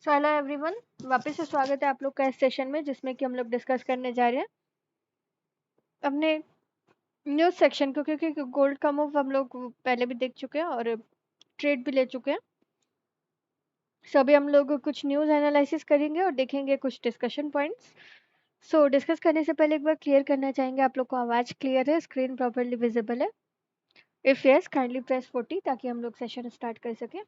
So hello everyone, वापस से स्वागत है आप लोग का इस सेशन में जिसमें कि हम लोग डिस्कस करने जा रहे हैं अपने न्यूज़ सेक्शन को, क्योंकि गोल्ड का मूव हम लोग पहले भी देख चुके हैं और ट्रेड भी ले चुके हैं। सो अभी हम लोग कुछ न्यूज़ एनालिसिस करेंगे और देखेंगे कुछ डिस्कशन पॉइंट्स। सो डिस्कस करने से पहले एक बार क्लियर करना चाहेंगे आप लोग को आवाज़ क्लियर है, स्क्रीन प्रॉपरली विजिबल है? इफ़ यस, काइंडली प्रेस 40 ताकि हम लोग सेशन स्टार्ट कर सकें।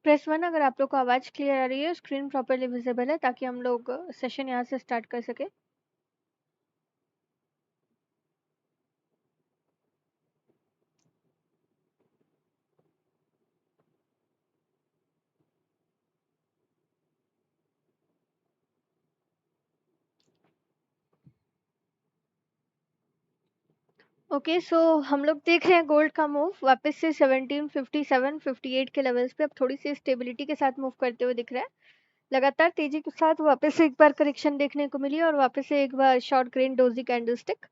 प्रेस 1 अगर आप लोग को आवाज़ क्लियर आ रही है, स्क्रीन प्रॉपरली विजिबल है ताकि हम लोग सेशन यहाँ से स्टार्ट कर सकें। ओके, सो हम लोग देख रहे हैं गोल्ड का मूव वापस से 1757 58 के लेवल्स पे अब थोड़ी सी स्टेबिलिटी के साथ मूव करते हुए दिख रहा है। लगातार तेजी के साथ वापस से एक बार करेक्शन देखने को मिली और वापस से एक बार शॉर्ट ग्रीन डोजी कैंडलस्टिक।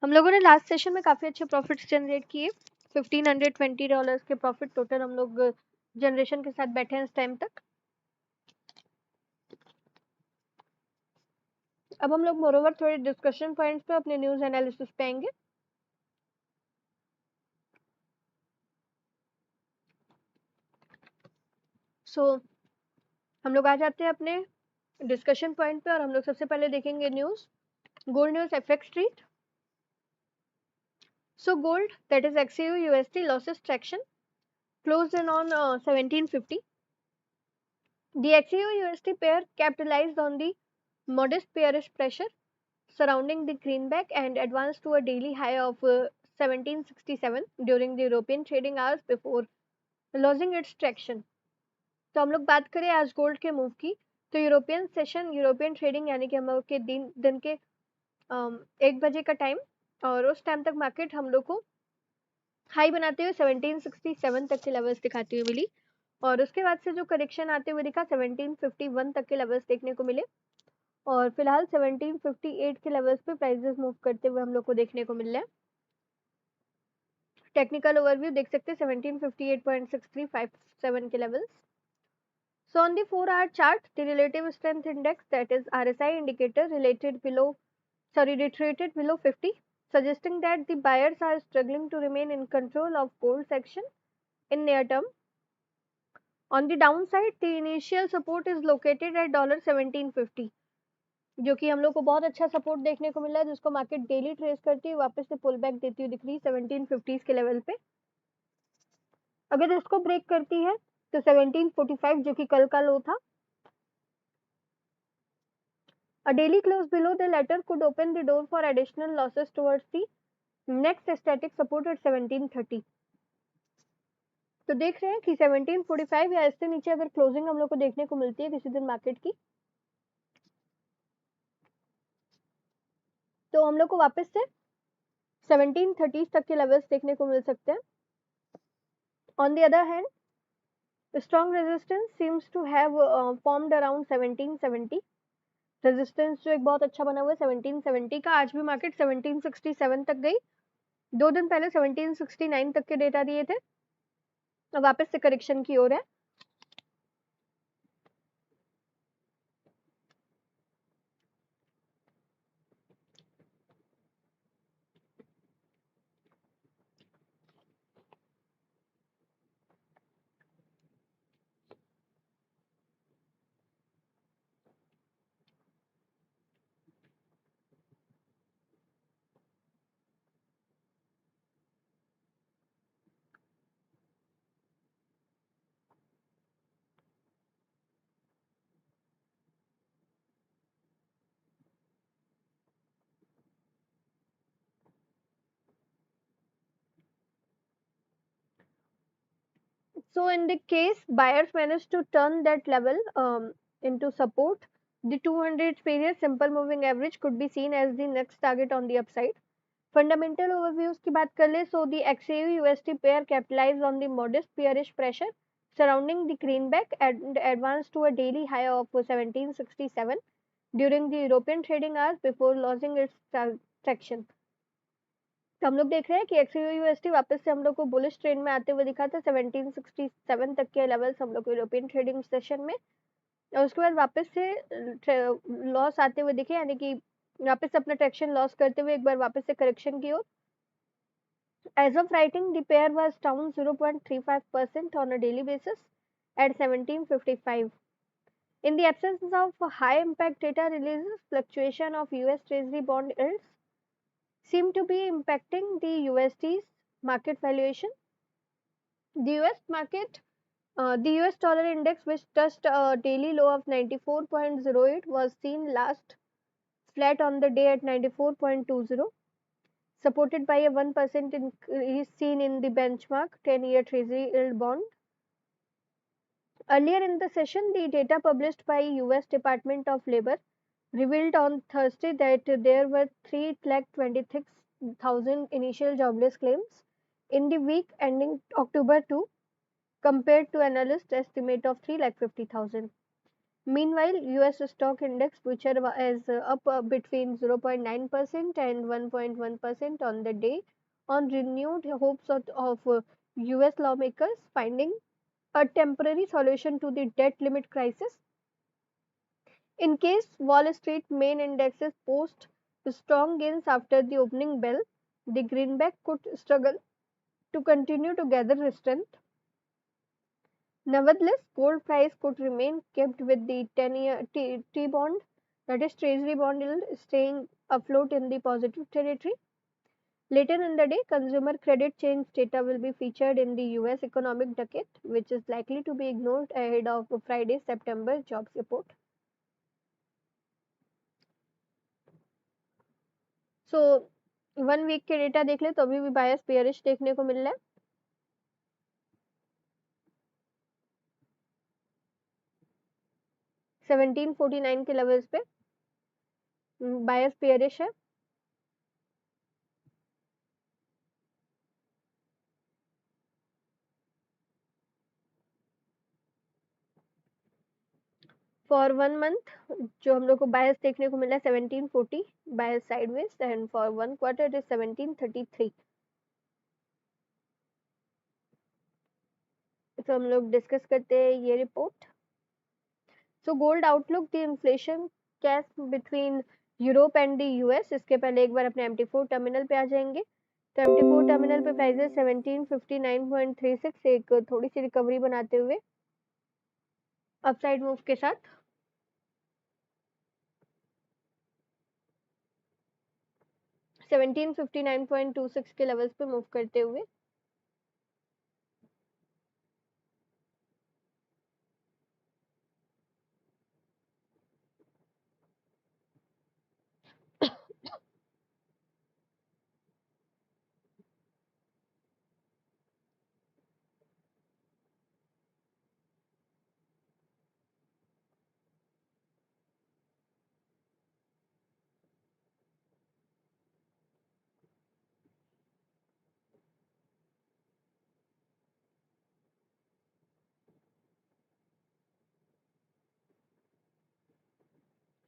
हम लोगों ने लास्ट सेशन में काफ़ी अच्छे प्रॉफिट्स जनरेट किए। $1520 के प्रॉफिट टोटल हम लोग जनरेशन के साथ बैठे हैं इस टाइम तक। अब हम लोग मोरोवर थोड़े डिस्कशन पॉइंट्स पे अपने न्यूज़ एनालिसिस पे आएंगे। सो हम लोग आ जाते हैं अपने डिस्कशन पॉइंट पे और हम लोग सबसे पहले देखेंगे news gold news FX trade. So gold, that is XAU USD losses traction, closed in on 1750. The XAU USD pair capitalized on the modest bearish pressure surrounding the greenback and advanced to a daily high of 1767 during the European trading hours before losing its traction. तो हम लोग बात करें आज gold के move की, तो European session, European trading यानी कि हम लोग के दिन के 1 बजे का टाइम, और उस टाइम तक मार्केट हम लोग को हाई बनाते हुए 1767 तक के लेवल्स दिखाती हुई मिली और उसके बाद से जो करेक्शन आते हुए दिखा 1751 तक के लेवल्स देखने को मिले और फिलहाल 1758 के लेवल्स पे प्राइसेस मूव करते हुए हम लोग को देखने को मिल रहा है। टेक्निकल ओवरव्यू देख सकते हैं 1758.6357 के levels. So on the 4-hour chart, the relative strength index, that is RSI indicator, retreated below 50, suggesting that the buyers are struggling to remain in control of gold section in near term. On the downside, the initial support is located at $1750, जो कि हम लोग को बहुत अच्छा support देखने को मिला है, जिसको मार्केट डेली ट्रेस करती है वापस से पुल बैक देती हुई दिख रही है 1750 के लेवल पे। अगर इसको ब्रेक करती है तो 1745 जो कि कल का लो था, a daily close below the latter could open the door for additional losses towards the next static support at 1730. तो देख रहे हैं कि 1745 या इससे नीचे अगर क्लोजिंग हम लोग को देखने को मिलती है किसी दिन मार्केट की, तो हम लोग को वापस से 1730 तक के लेवल्स देखने को मिल सकते हैं। On the other hand, strong resistance seems to have formed around 1770। Resistance जो एक बहुत अच्छा बना हुआ है 1770 का। आज भी मार्केट 1767 तक गई, 2 दिन पहले 1769 तक के डेटा दिए थे, अब वापस से करेक्शन की ओर है। So in the case buyers managed to turn that level into support, the 200 period simple moving average could be seen as the next target on the upside. Fundamental overviews की बात कर ले, so the XAU USD pair capitalized on the modest bearish pressure surrounding the greenback and advanced to a daily high of 1767 during the European trading hours before losing its traction. तो हम लोग देख रहे हैं कि एक्सयू यूएसटी वापस से हम लोग को बुलिश ट्रेंड में आते हुए दिखा था 1767 तक के लेवल्स हम लोग को यूरोपियन ट्रेडिंग सेशन में, और उसके बाद वापस से लॉस आते हुए दिखे, यानी कि वापस अपना ट्रैक्शन लॉस करते हुए एक बार वापस से करेक्शन की ओर. As of writing, the pair was down 0.35% on a daily basis at 1755. In the absence of high impact data releases, fluctuation of US Treasury bond yields seem to be impacting the USD's market valuation. The US market, the US dollar index, which touched a daily low of 94.08, was seen last flat on the day at 94.20, supported by a 1% increase seen in the benchmark 10-year Treasury yield bond. Earlier in the session, the data published by US Department of Labor revealed on Thursday that there were 326,000 initial jobless claims in the week ending October 2, compared to analyst estimate of 350,000. Meanwhile, US stock index future is up between 0.9% and 1.1% on the day on renewed hopes of US lawmakers finding a temporary solution to the debt limit crisis. In case Wall Street main indexes post strong gains after the opening bell, the greenback could struggle to continue to gather strength. Nevertheless, gold price could remain kept with the 10-year T-bond, that is Treasury bond yield, staying afloat in the positive territory. Later in the day, consumer credit change data will be featured in the US economic docket, which is likely to be ignored ahead of Friday's September jobs report. So 1 week के data देख ले तो अभी भी बायस bearish देखने को मिल रहा है. 1749 के लेवल्स पे बायस बेयरिश है. फॉर 1 मंथ जो हम लोग को बायस देखने को मिला है 1740 bias sideways, and for 1 quarter it is 1733. तो हम लोग डिस्कस करते हैं ये report. So gold outlook, the inflation cash between Europe and the US. इसके पहले एक बार अपने MT4 टर्मिनल पे आ जाएंगे. तो MT4 टर्मिनल पे प्राइसेस 1759.36 एक थोड़ी सी रिकवरी बनाते हुए अपसाइड मूव के साथ 1759.26 के लेवल्स पे मूव करते हुए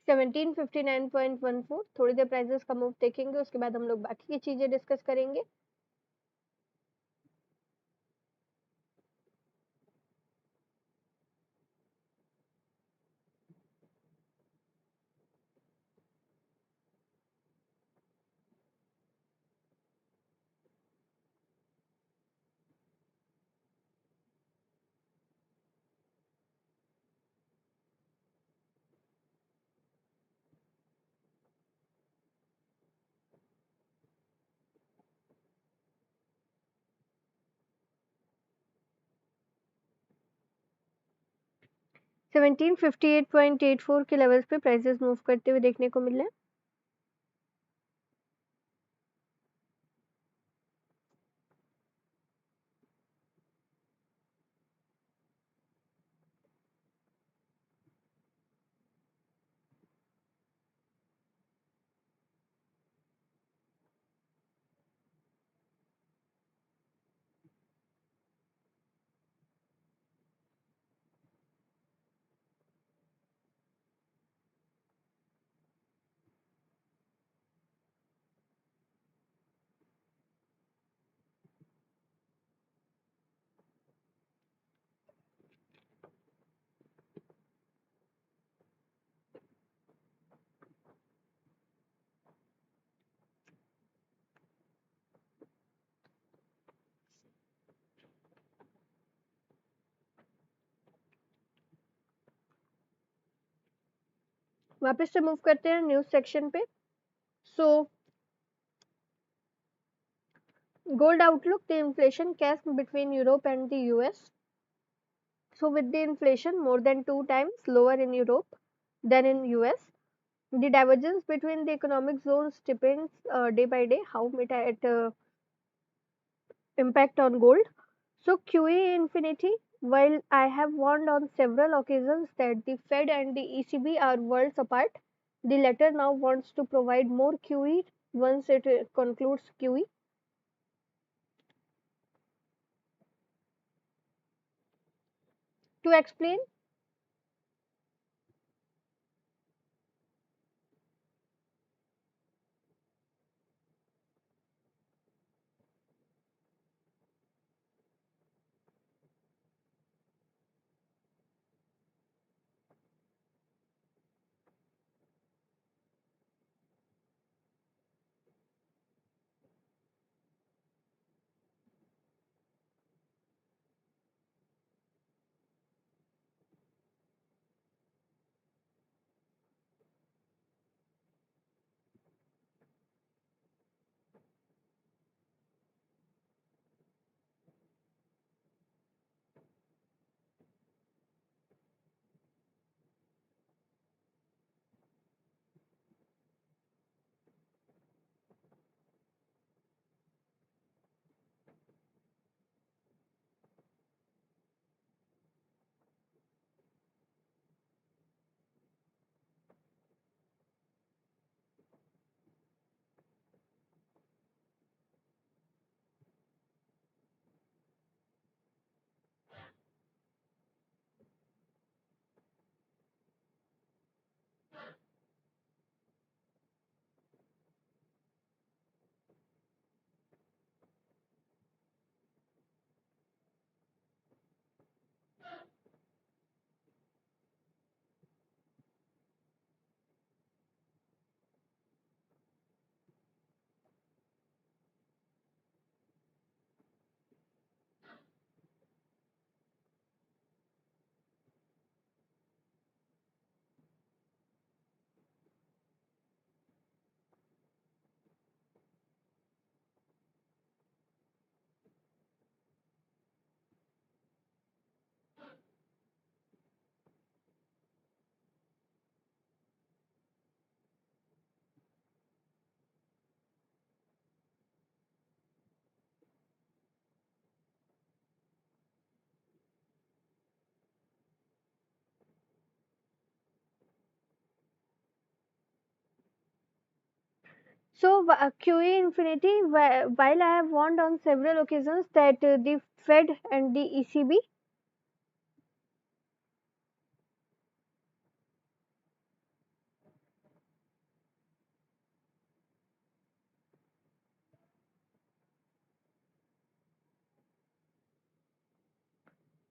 $1759.14 थोड़ी देर प्राइसेस का मूव देखेंगे, उसके बाद हम लोग बाकी की चीजें डिस्कस करेंगे. $1758.84 के लेवल्स पे प्राइसेस मूव करते हुए देखने को मिल रहे हैं. वापस से मूव करते हैं न्यूज सेक्शन पे. सो gold outlook, the inflation chasm between Europe and the US. So with the inflation more than 2 times lower in Europe than in US, the divergence between the economic zones depends day by day how it impact on gold. So QE infinity, while I have warned on several occasions that the Fed and the ECB are worlds apart, the latter now wants to provide more QE once it concludes QE. To explain, QE infinity, while I have warned on several occasions that the Fed and the ECB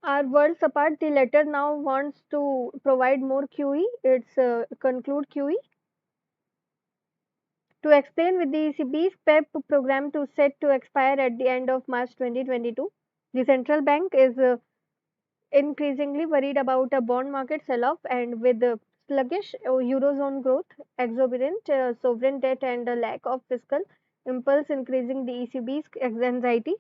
are worlds apart, the latter now wants to provide more QE. It's conclude QE. To explain, with the ECB's PEP program to set to expire at the end of March 2022, the central bank is increasingly worried about a bond market sell-off, and with the sluggish eurozone growth, exorbitant sovereign debt, and a lack of fiscal impulse increasing the ECB's anxiety.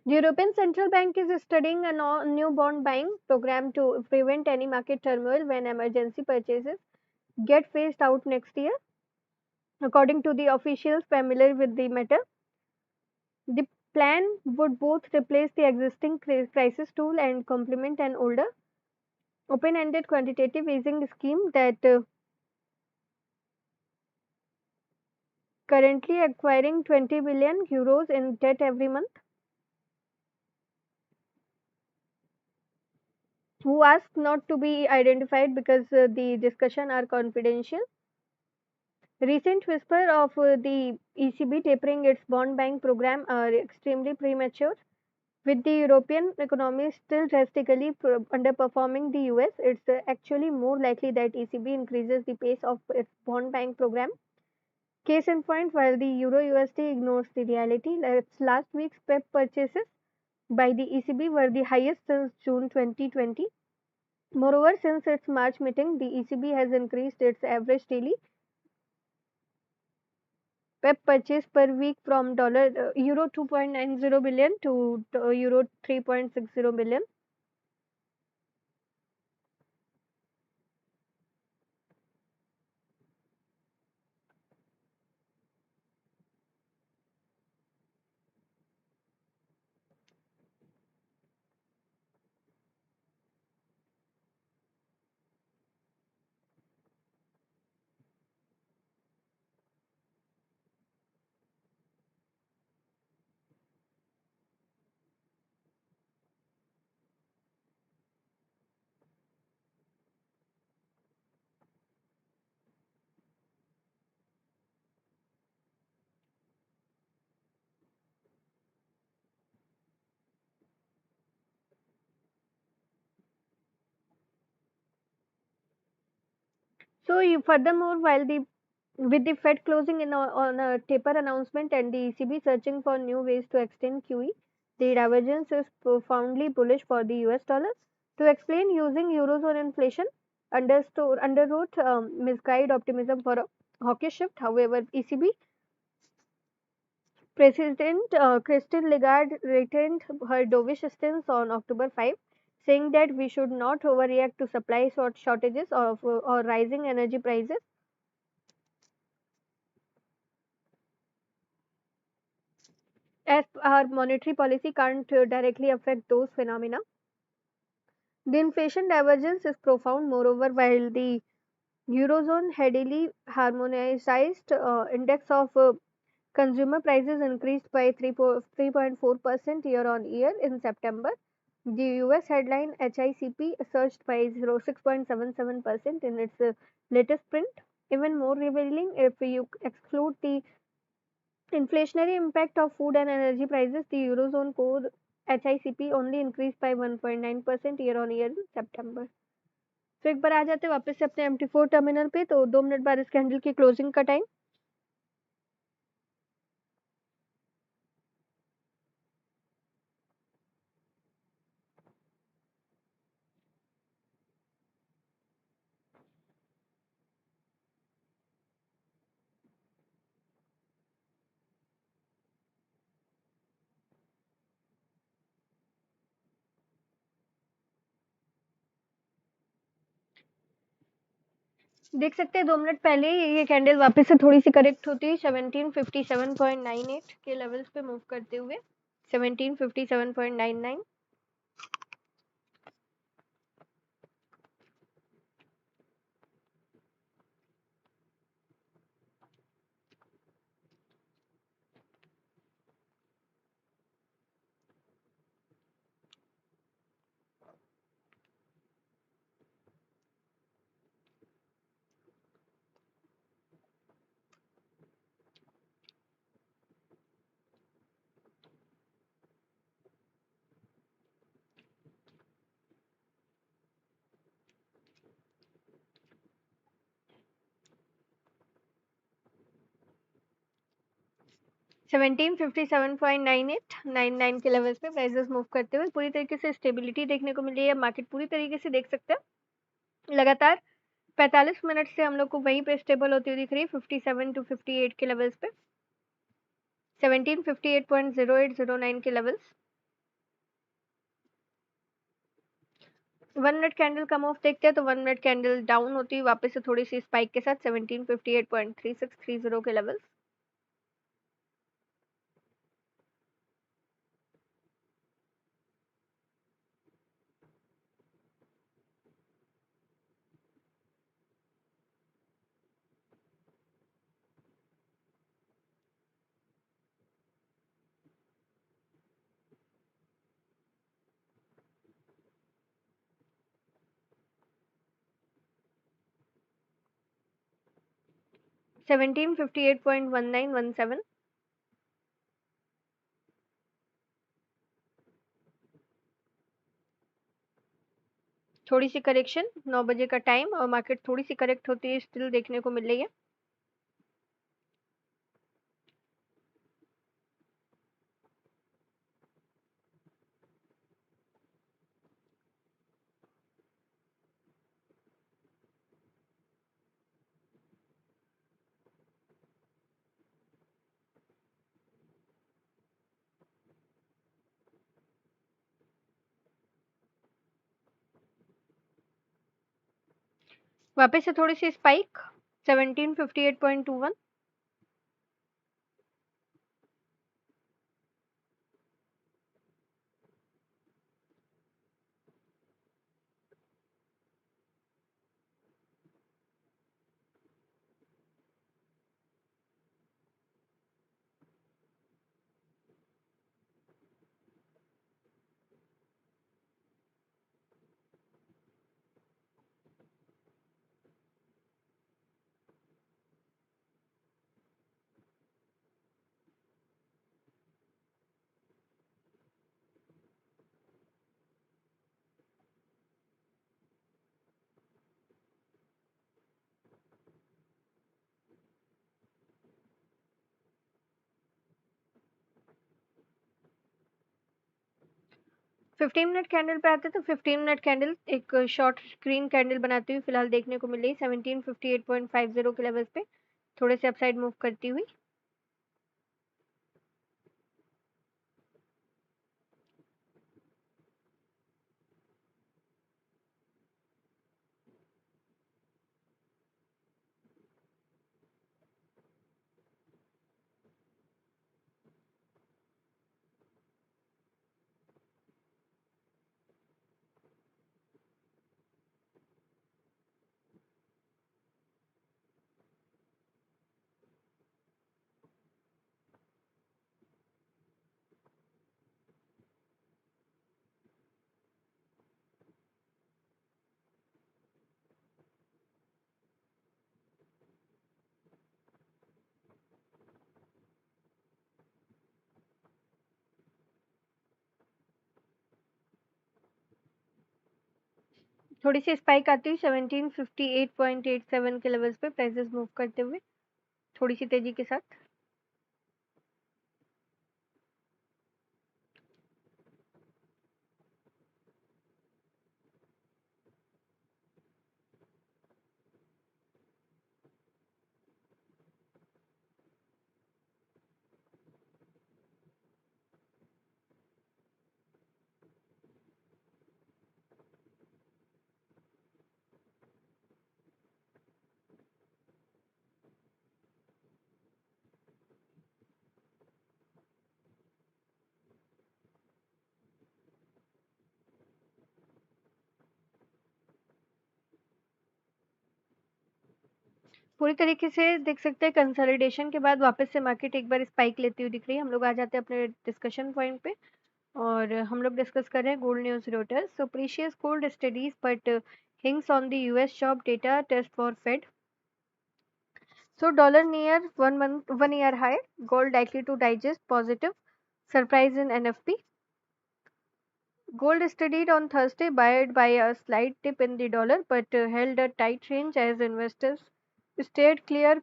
The European Central Bank is studying a new bond buying program to prevent any market turmoil when emergency purchases get phased out next year. According to the officials familiar with the matter, the plan would both replace the existing crisis tool and complement an older open-ended quantitative easing scheme that currently acquiring 20 billion euros in debt every month. Who asked not to be identified because the discussion are confidential. Recent whisper of the ECB tapering its bond buying program are extremely premature. With the European economy still drastically underperforming the US, it's actually more likely that ECB increases the pace of its bond buying program. Case in point, while the Euro USD ignores the reality, last week's PEP purchases by the ECB were the highest since June 2020. Moreover, since its March meeting, the ECB has increased its average daily PEP purchase per week from euro 2.90 billion to euro 3.60 billion. So, furthermore, while the with the Fed closing in on a taper announcement and the ECB searching for new ways to extend QE, the divergence is profoundly bullish for the US dollar. To explain, using Eurozone inflation underwrote misguided optimism for a hawkish shift. However, ECB President Christine Lagarde retained her dovish stance on October 5, saying that we should not overreact to supply shortages or rising energy prices. As our monetary policy can't directly affect those phenomena, the inflation divergence is profound. Moreover, while the Eurozone heavily harmonized index of consumer prices increased by 3.4% year on year in September, the US headline HICP surged by 6.77% in its latest print. Even more revealing, if you exclude the inflationary impact of food and energy prices, the Eurozone core HICP only increased by 1.9% year on year in September. तो एक बार आ जाते हैं वापस से अपने MT4 terminal पे, तो 2 minute बाद इस कैंडल की क्लोजिंग का टाइम देख सकते हैं 2 मिनट पहले ये कैंडल वापस से थोड़ी सी करेक्ट होती है 1757.98 के लेवल्स पे मूव करते हुए 1757.99 1757.98 के लेवल्स पे प्राइसेस मूव करते हुए पूरी तरीके से स्टेबिलिटी देखने को मिल रही है। मार्केट पूरी तरीके से देख सकते हैं लगातार 45 मिनट से हम लोग को वहीं पे स्टेबल होती हुई दिख रही है 57 टू 58 के लेवल्स पे 1758.0809 के levels 1 minute candle come of देखते हैं तो 1 मिनट कैंडल डाउन होती है वापस से थोड़ी सी स्पाइक के साथ 1758.3630 के लेवल्स 1758.1917 थोड़ी सी करेक्शन 9 बजे का टाइम और मार्केट थोड़ी सी करेक्ट होती है स्टिल देखने को मिल रही है वापस से थोड़ी सी स्पाइक 1758.21। 15 मिनट कैंडल पे आते तो 15 मिनट कैंडल एक शॉर्ट स्क्रीन कैंडल बनाती हुई फिलहाल देखने को मिल रही 1758.50 के लेवल्स पे, थोड़े से अपसाइड मूव करती हुई। थोड़ी सी स्पाइक आती हुई 1758.87 के लेवल्स पे प्राइसेस मूव करते हुए थोड़ी सी तेजी के साथ। पूरी तरीके से देख सकते हैं कंसोलिडेशन के बाद वापस से मार्केट एक बार स्पाइक लेती हुई दिख रही है। हम लोग आ जाते हैं अपने डिस्कशन पॉइंट पे और हम लोग डिस्कस कर रहे हैं gold news rotors. So precious gold studies but hints on the US job data test for Fed. So dollar near 1 year high, gold likely to digest positive surprise in NFP. Gold steadied on Thursday, buoyed by a slight dip in the dollar, but held a tight range as investors stayed clear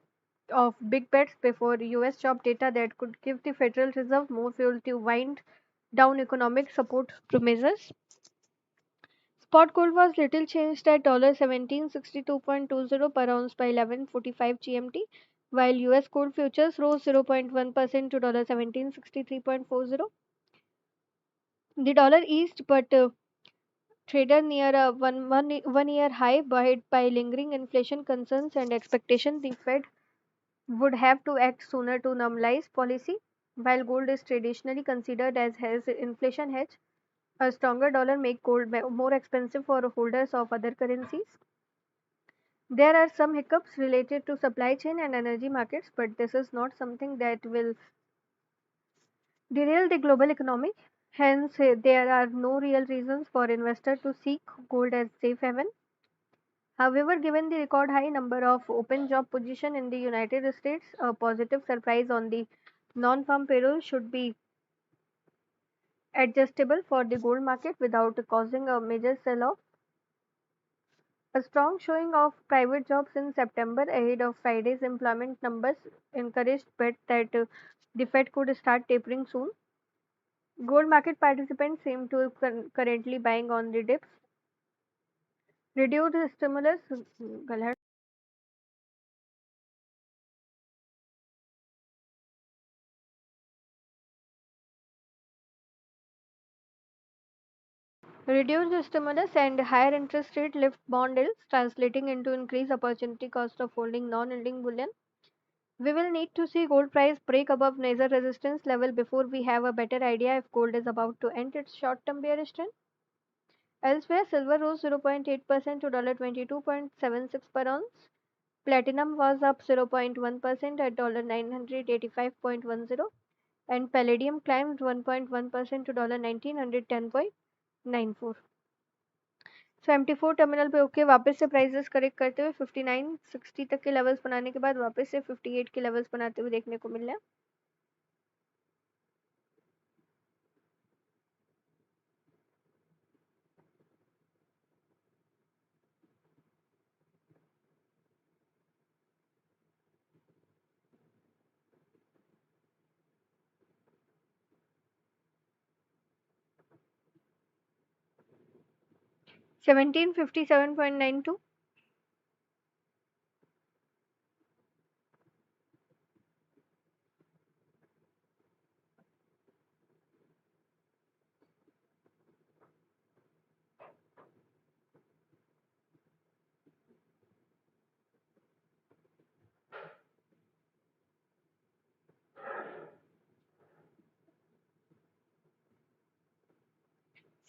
of big bets before US job data that could give the Federal Reserve more fuel to wind down economic support measures. Spot gold was little changed at $1762.20 per ounce by 11:45 GMT, while US gold futures rose 0.1% to $1763.40. The dollar eased, but traded near a one year high, buoyed by lingering inflation concerns and expectation the Fed would have to act sooner to normalize policy. While gold is traditionally considered as inflation hedge, a stronger dollar make gold more expensive for holders of other currencies. There are some hiccups related to supply chain and energy markets, but this is not something that will derail the global economy. Hence, there are no real reasons for investors to seek gold as safe haven. However, given the record high number of open job positions in the United States, a positive surprise on the non-farm payroll should be adjustable for the gold market without causing a major sell-off. A strong showing of private jobs in September ahead of Friday's employment numbers encouraged bet that the Fed could start tapering soon. Gold market participants seem to currently buying on the dips. Reduced stimulus Reduced stimulus and higher interest rate lift bond yields, translating into increased opportunity cost of holding non-yielding bullion. We will need to see gold price break above major resistance level before we have a better idea if gold is about to end its short-term bearish trend. Elsewhere, silver rose 0.8% to $22.76 per ounce. Platinum was up 0.1% at $985.10, and palladium climbed 1.1% to $1910.94. So MT4 terminal पे okay वापस से prices correct करते हुए 5960 तक के levels बनाने के बाद वापस से 58 के लेवल्स बनाते हुए देखने को मिल रहा है. 1757.92.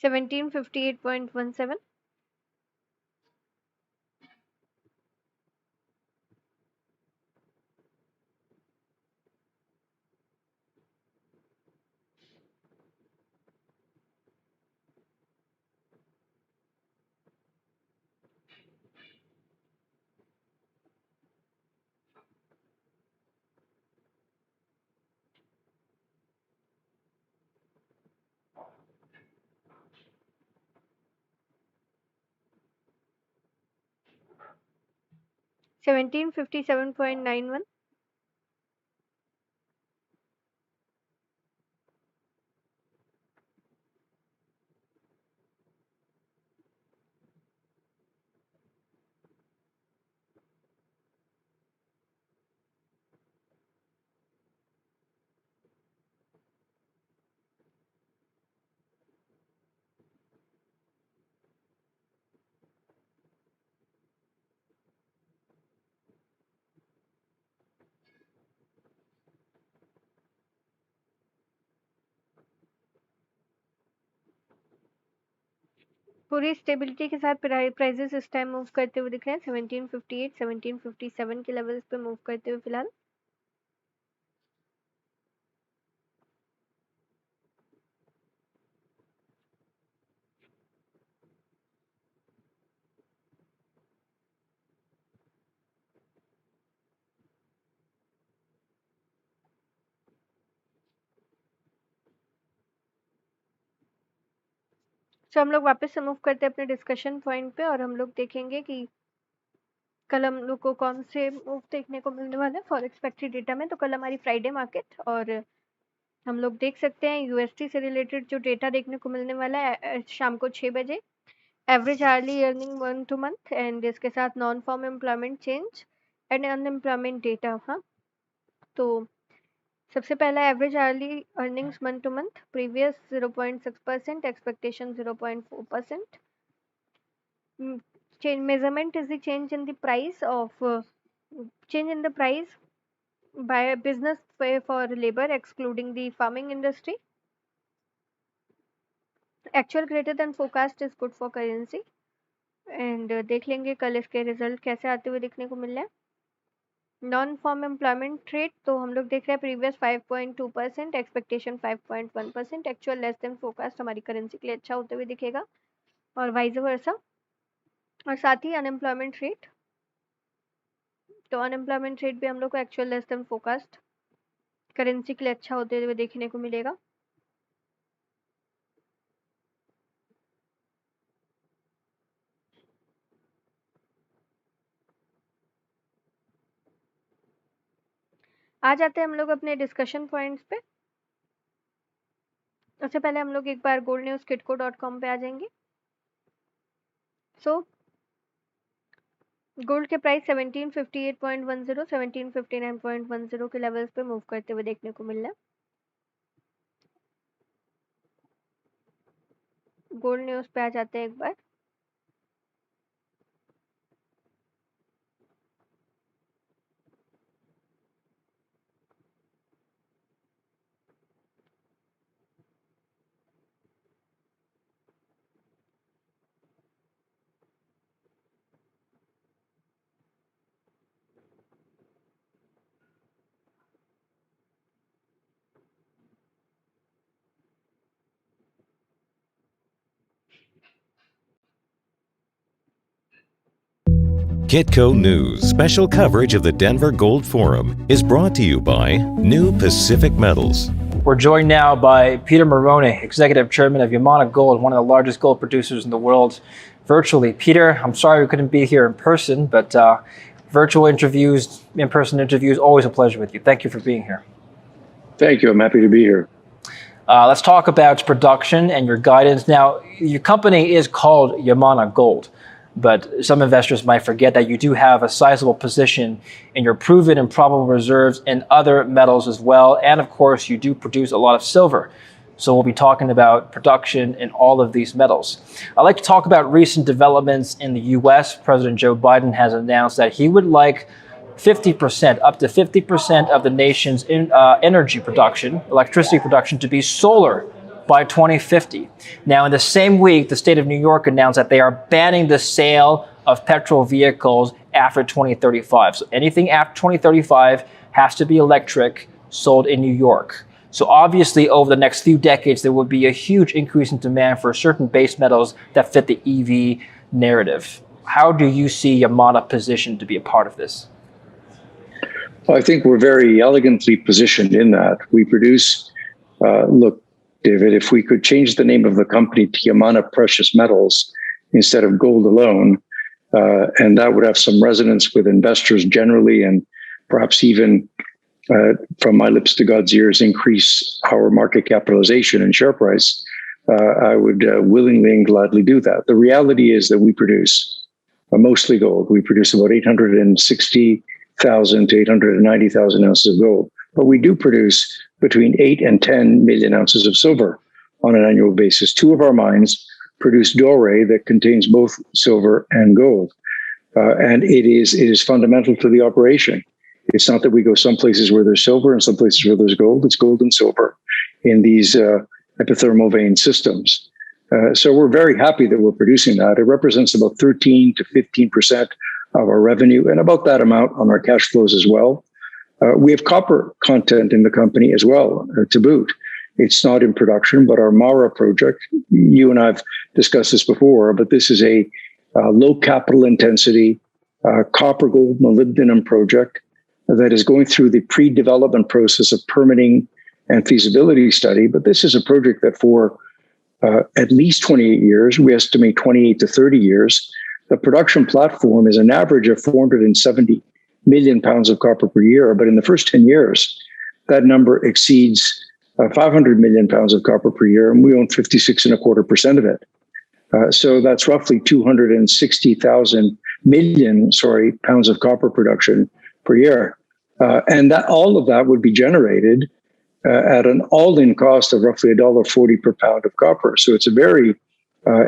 1758.17. 1757.91. पूरी स्टेबिलिटी के साथ प्राइसेस इस टाइम मूव करते हुए दिख रहे हैं 1758 1757 के लेवल्स पे मूव करते हुए फिलहाल. तो हम लोग वापस से मूव करते हैं अपने डिस्कशन पॉइंट पे और हम लोग देखेंगे कि कल हम लोग को कौन से मूव देखने को मिलने वाला है फॉरेक्स फैक्ट्री डेटा में. तो कल हमारी फ्राइडे मार्केट और हम लोग देख सकते हैं यूएसटी से रिलेटेड जो डेटा देखने को मिलने वाला है शाम को 6 बजे. Average hourly earning month to month and इसके साथ non farm employment change and unemployment data. हाँ, तो सबसे पहला average hourly earnings month to month previous 0.6%, expectation 0.4%. Measurement is the change in the price of change in the price by business pay for labor excluding the farming industry. Actual greater than forecast is good for currency. And देख लेंगे कल इसके result कैसे आते हुए दिखने को मिल रहे हैं. नॉन फॉर्म एम्प्लॉयमेंट रेट तो हम लोग देख रहे हैं previous 5.2%, expectation 5.1%. Actual less than forecast हमारी करेंसी के लिए अच्छा होते हुए दिखेगा और वाइज वर्सा. और साथ ही अनएम्प्लॉयमेंट रेट, तो अनएम्प्लॉयमेंट रेट भी हम लोग को actual less than forecast currency के लिए अच्छा होते हुए देखने को मिलेगा. आ जाते हैं हम लोग अपने डिस्कशन पॉइंट्स पे. उससे पहले हम लोग एक बार गोल्ड न्यूज kitco.com पे आ जाएंगे. सो गोल्ड के प्राइस 1758.10 1759.10 के लेवल्स पे मूव करते हुए देखने को मिल रहा है. गोल्ड न्यूज़ पे आ जाते हैं एक बार। Kitco News special coverage of the Denver Gold Forum is brought to you by New Pacific Metals. We're joined now by Peter Maroney, Executive Chairman of Yamana Gold, one of the largest gold producers in the world, virtually. Peter, I'm sorry we couldn't be here in person, but virtual interviews, in-person interviews, always a pleasure with you. Thank you for being here. Thank you. I'm happy to be here. Let's talk about production and your guidance. Now, your company is called Yamana Gold, but some investors might forget that you do have a sizable position in your proven and probable reserves in other metals as well. And of course, you do produce a lot of silver. So we'll be talking about production in all of these metals. I'd like to talk about recent developments in the US. President Joe Biden has announced that he would like 50%, up to 50% of the nation's energy production, electricity production, to be solar by 2050. Now, in the same week, the state of New York announced that they are banning the sale of petrol vehicles after 2035. So anything after 2035 has to be electric, sold in New York. So obviously, over the next few decades, there will be a huge increase in demand for certain base metals that fit the EV narrative. How do you see Yamana positioned to be a part of this? Well, I think we're very elegantly positioned in that. We produce, look, David, if we could change the name of the company to Yamana Precious Metals instead of gold alone, and that would have some resonance with investors generally, and perhaps even from my lips to God's ears, increase our market capitalization and share price, I would willingly and gladly do that. The reality is that we produce mostly gold. We produce about 860,000 to 890,000 ounces of gold, but we do produce between 8 and 10 million ounces of silver on an annual basis. Two of our mines produce doré that contains both silver and gold. And it is fundamental to the operation. It's not that we go some places where there's silver and some places where there's gold. It's gold and silver in these epithermal vein systems. So we're very happy that we're producing that. It represents about 13 to 15% of our revenue and about that amount on our cash flows as well. We have copper content in the company as well, to boot. It's not in production, but our Mara project, you and I have discussed this before, but this is a low capital intensity copper gold molybdenum project that is going through the pre-development process of permitting and feasibility study. But this is a project that for at least 28 years, we estimate 28 to 30 years, the production platform is an average of 470 million pounds of copper per year. But in the first 10 years, that number exceeds 500 million pounds of copper per year, and we own 56.25% of it. So that's roughly 260,000 million, pounds of copper production per year. And that all of that would be generated at an all-in cost of roughly $1.40 per pound of copper. So it's a very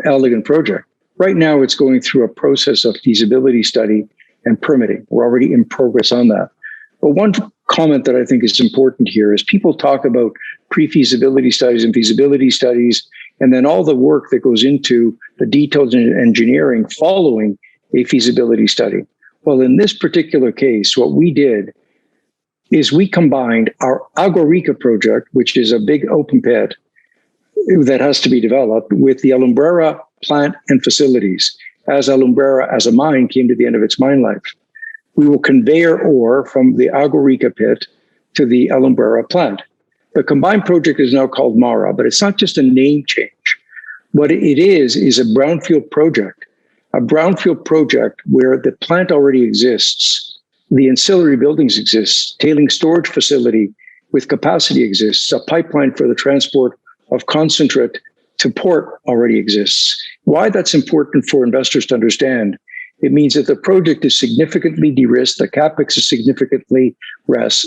elegant project. Right now, it's going through a process of feasibility study and permitting. We're already in progress on that. But one comment that I think is important here is people talk about pre-feasibility studies and feasibility studies, and then all the work that goes into the detailed engineering following a feasibility study. Well, in this particular case, what we did is we combined our Agua Rica project, which is a big open pit that has to be developed, with the Alumbrera plant and facilities, as Alumbrera as a mine came to the end of its mine life. We will conveyor ore from the Agua Rica pit to the Alumbrera plant. The combined project is now called Mara, but it's not just a name change. What it is a brownfield project where the plant already exists, the ancillary buildings exist, tailing storage facility with capacity exists, a pipeline for the transport of concentrate to port already exists. Why that's important for investors to understand, it means that the project is significantly de-risked, the capex is significantly less.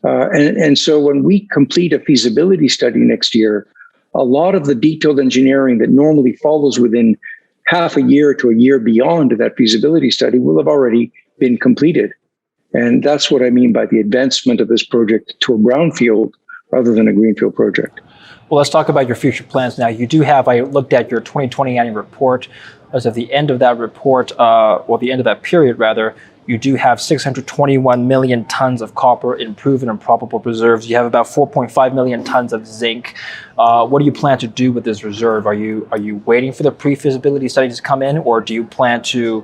And so when we complete a feasibility study next year a lot of the detailed engineering that normally follows within half a year to a year beyond that feasibility study will have already been completed. And that's what I mean by the advancement of this project to a brownfield rather than a greenfield project. Well, let's talk about your future plans now. You do have, I looked at your 2020 annual report. As of the end of that report, the end of that period rather, you do have 621 million tons of copper in proven and probable reserves. You have about 4.5 million tons of zinc. What do you plan to do with this reserve? Are you waiting for the pre-feasibility study to come in, or do you plan to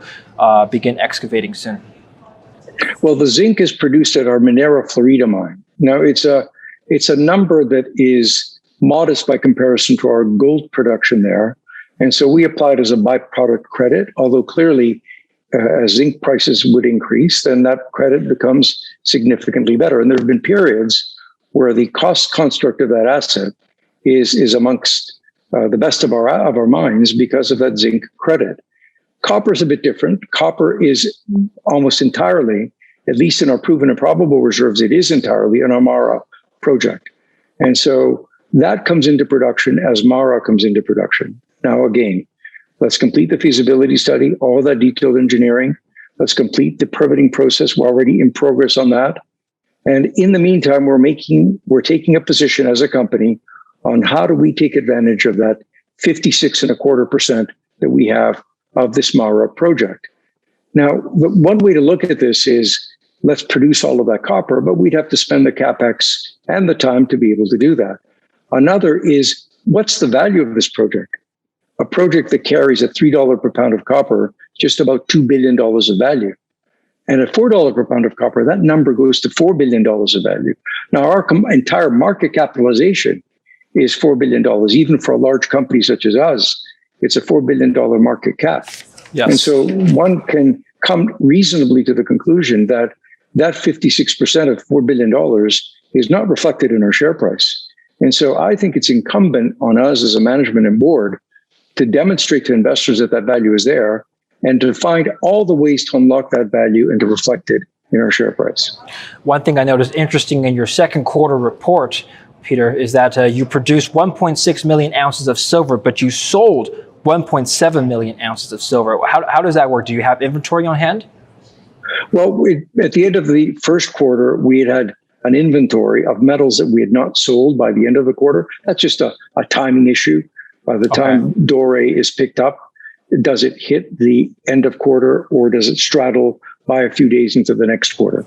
begin excavating soon? Well, the zinc is produced at our Minera Florida mine. Now, it's a number that is modest by comparison to our gold production there. And so we apply it as a byproduct credit, although clearly as zinc prices would increase, then that credit becomes significantly better. And there have been periods where the cost construct of that asset is amongst the best of our mines because of that zinc credit. Copper is a bit different. Copper is almost entirely, at least in our proven and probable reserves, it is entirely an Amara project. And so that comes into production as Mara comes into production. Now, again, let's complete the feasibility study, all that detailed engineering. Let's complete the permitting process. We're already in progress on that. And in the meantime, we're taking a position as a company on how do we take advantage of that 56.25% that we have of this Mara project. Now, the one way to look at this is let's produce all of that copper, but we'd have to spend the CapEx and the time to be able to do that. Another is, what's the value of this project? A project that carries at $3 per pound of copper, just about $2 billion of value. And at $4 per pound of copper, that number goes to $4 billion of value. Now, our entire market capitalization is $4 billion. Even for a large company such as us, it's a $4 billion market cap. Yes. And so one can come reasonably to the conclusion that that 56% of $4 billion is not reflected in our share price. And so I think it's incumbent on us as a management and board to demonstrate to investors that that value is there and to find all the ways to unlock that value and to reflect it in our share price. One thing I noticed interesting in your second quarter report, Peter, is that you produced 1.6 million ounces of silver, but you sold 1.7 million ounces of silver. How does that work? Do you have inventory on hand? Well, at the end of the first quarter, we had an inventory of metals that we had not sold by the end of the quarter. That's just a timing issue. By the time doré is picked up, does it hit the end of quarter or does it straddle by a few days into the next quarter?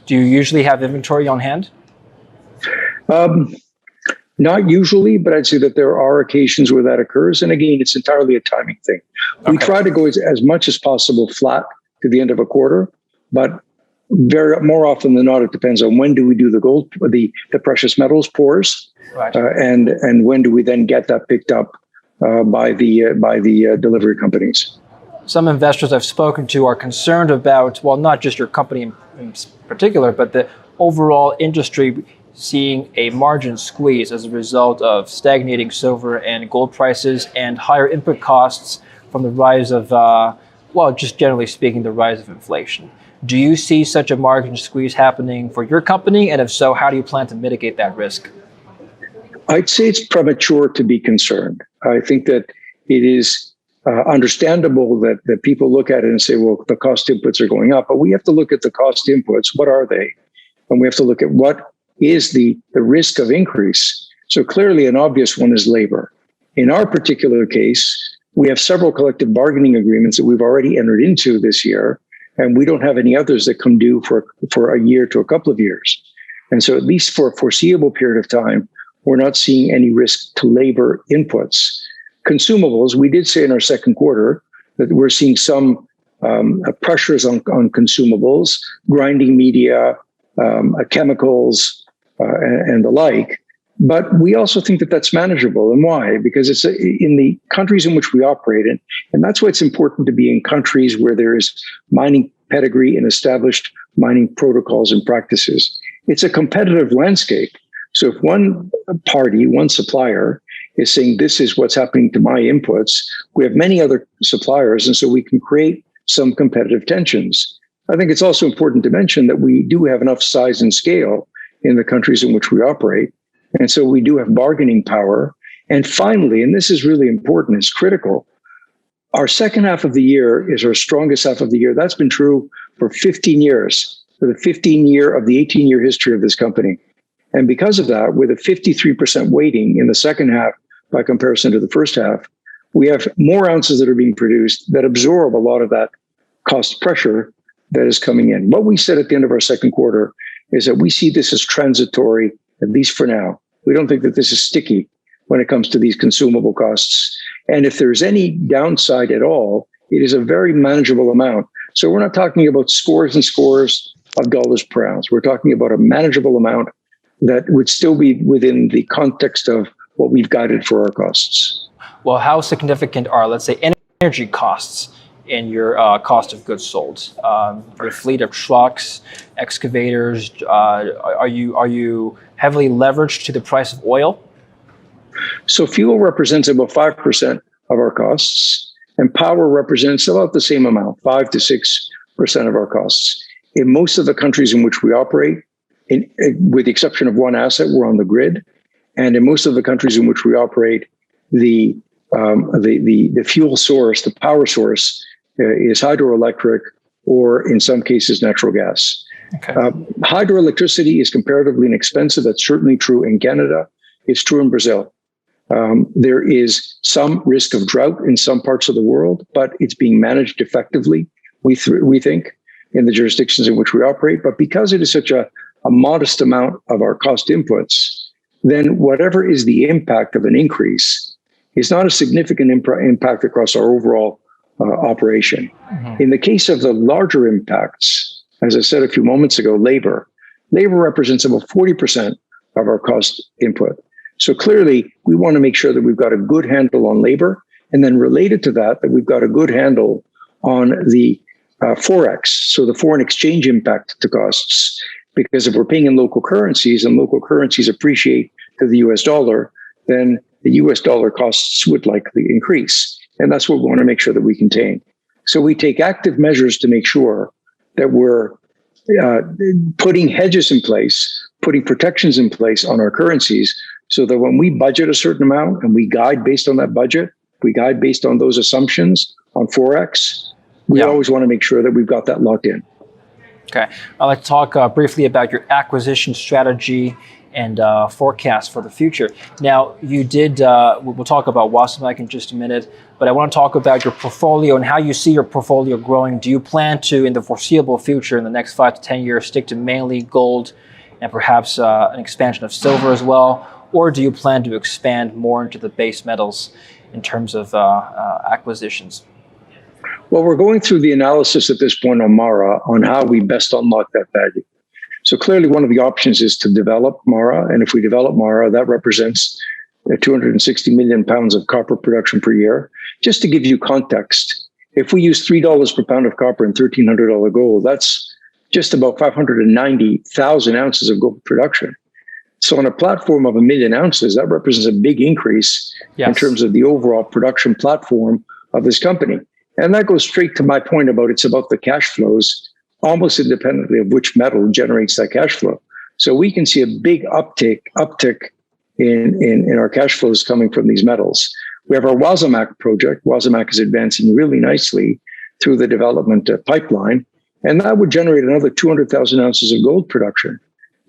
Do you usually have inventory on hand? Not usually, but I'd say that there are occasions where that occurs. And again, it's entirely a timing thing. We try to go as much as possible flat to the end of a quarter, but more often than not, it depends on when do we do the gold, the precious metals pours, right. And when do we then get that picked up by the delivery companies. Some investors I've spoken to are concerned about, well, not just your company in particular, but the overall industry seeing a margin squeeze as a result of stagnating silver and gold prices and higher input costs from the rise of, just generally speaking, the rise of inflation. Do you see such a margin squeeze happening for your company? And if so, how do you plan to mitigate that risk? I'd say it's premature to be concerned. I think that it is understandable that people look at it and say, well, the cost inputs are going up. But we have to look at the cost inputs. What are they? And we have to look at what is the risk of increase. So clearly an obvious one is labor. In our particular case, we have several collective bargaining agreements that we've already entered into this year. And we don't have any others that come due for a year to a couple of years. And so at least for a foreseeable period of time, we're not seeing any risk to labor inputs. Consumables, we did say in our second quarter that we're seeing some pressures on consumables, grinding media, chemicals, and the like. But we also think that that's manageable. And why? Because it's in the countries in which we operate in. And that's why it's important to be in countries where there is mining pedigree and established mining protocols and practices. It's a competitive landscape. So if one party, one supplier is saying, this is what's happening to my inputs, we have many other suppliers. And so we can create some competitive tensions. I think it's also important to mention that we do have enough size and scale in the countries in which we operate. And so we do have bargaining power. And finally, and this is really important, it's critical, our second half of the year is our strongest half of the year. That's been true for 15 years, for the 15-year of the 18-year history of this company. And because of that, with a 53% weighting in the second half by comparison to the first half, we have more ounces that are being produced that absorb a lot of that cost pressure that is coming in. What we said at the end of our second quarter is that we see this as transitory, at least for now. We don't think that this is sticky when it comes to these consumable costs. And if there's any downside at all, it is a very manageable amount. So we're not talking about scores and scores of dollars per ounce. We're talking about a manageable amount that would still be within the context of what we've guided for our costs. Well, how significant are, let's say, energy costs in your cost of goods sold? Your fleet of trucks, excavators, are you heavily leveraged to the price of oil? So fuel represents about 5% of our costs, and power represents about the same amount, 5 to 6% of our costs. In most of the countries in which we operate, with the exception of one asset, we're on the grid. And in most of the countries in which we operate, the fuel source, the power source, is hydroelectric or in some cases natural gas. Okay. Hydroelectricity is comparatively inexpensive. That's certainly true in Canada. It's true in Brazil. There is some risk of drought in some parts of the world, but it's being managed effectively, we think, in the jurisdictions in which we operate. But because it is such a modest amount of our cost inputs, then whatever is the impact of an increase is not a significant impact across our overall operation. Mm-hmm. In the case of the larger impacts, as I said a few moments ago, labor represents about 40% of our cost input. So clearly, we want to make sure that we've got a good handle on labor, and then related to that we've got a good handle on the Forex, so the foreign exchange impact to costs. Because if we're paying in local currencies and local currencies appreciate to the US dollar, then the US dollar costs would likely increase. And that's what we want to make sure that we contain. So we take active measures to make sure that we're putting hedges in place, putting protections in place on our currencies, so that when we budget a certain amount and we guide based on that budget, we guide based on those assumptions on Forex, we always want to make sure that we've got that locked in. Okay. I'd like to talk briefly about your acquisition strategy and forecast for the future. Now, you did, we'll talk about Wasamac in just a minute, but I want to talk about your portfolio and how you see your portfolio growing. Do you plan to, in the foreseeable future, in the next 5 to 10 years, stick to mainly gold and perhaps an expansion of silver as well? Or do you plan to expand more into the base metals in terms of acquisitions? Well, we're going through the analysis at this point on Mara on how we best unlock that value. So clearly one of the options is to develop Mara. And if we develop Mara, that represents 260 million pounds of copper production per year. Just to give you context, if we use $3 per pound of copper and $1,300 gold, that's just about 590,000 ounces of gold production. So on a platform of 1 million ounces, that represents a big increase in terms of the overall production platform of this company. And that goes straight to my point about it's about the cash flows, almost independently of which metal generates that cash flow. So we can see a big uptick in our cash flows coming from these metals. We have our Wasamac project. Wasamac is advancing really nicely through the development pipeline, and that would generate another 200,000 ounces of gold production.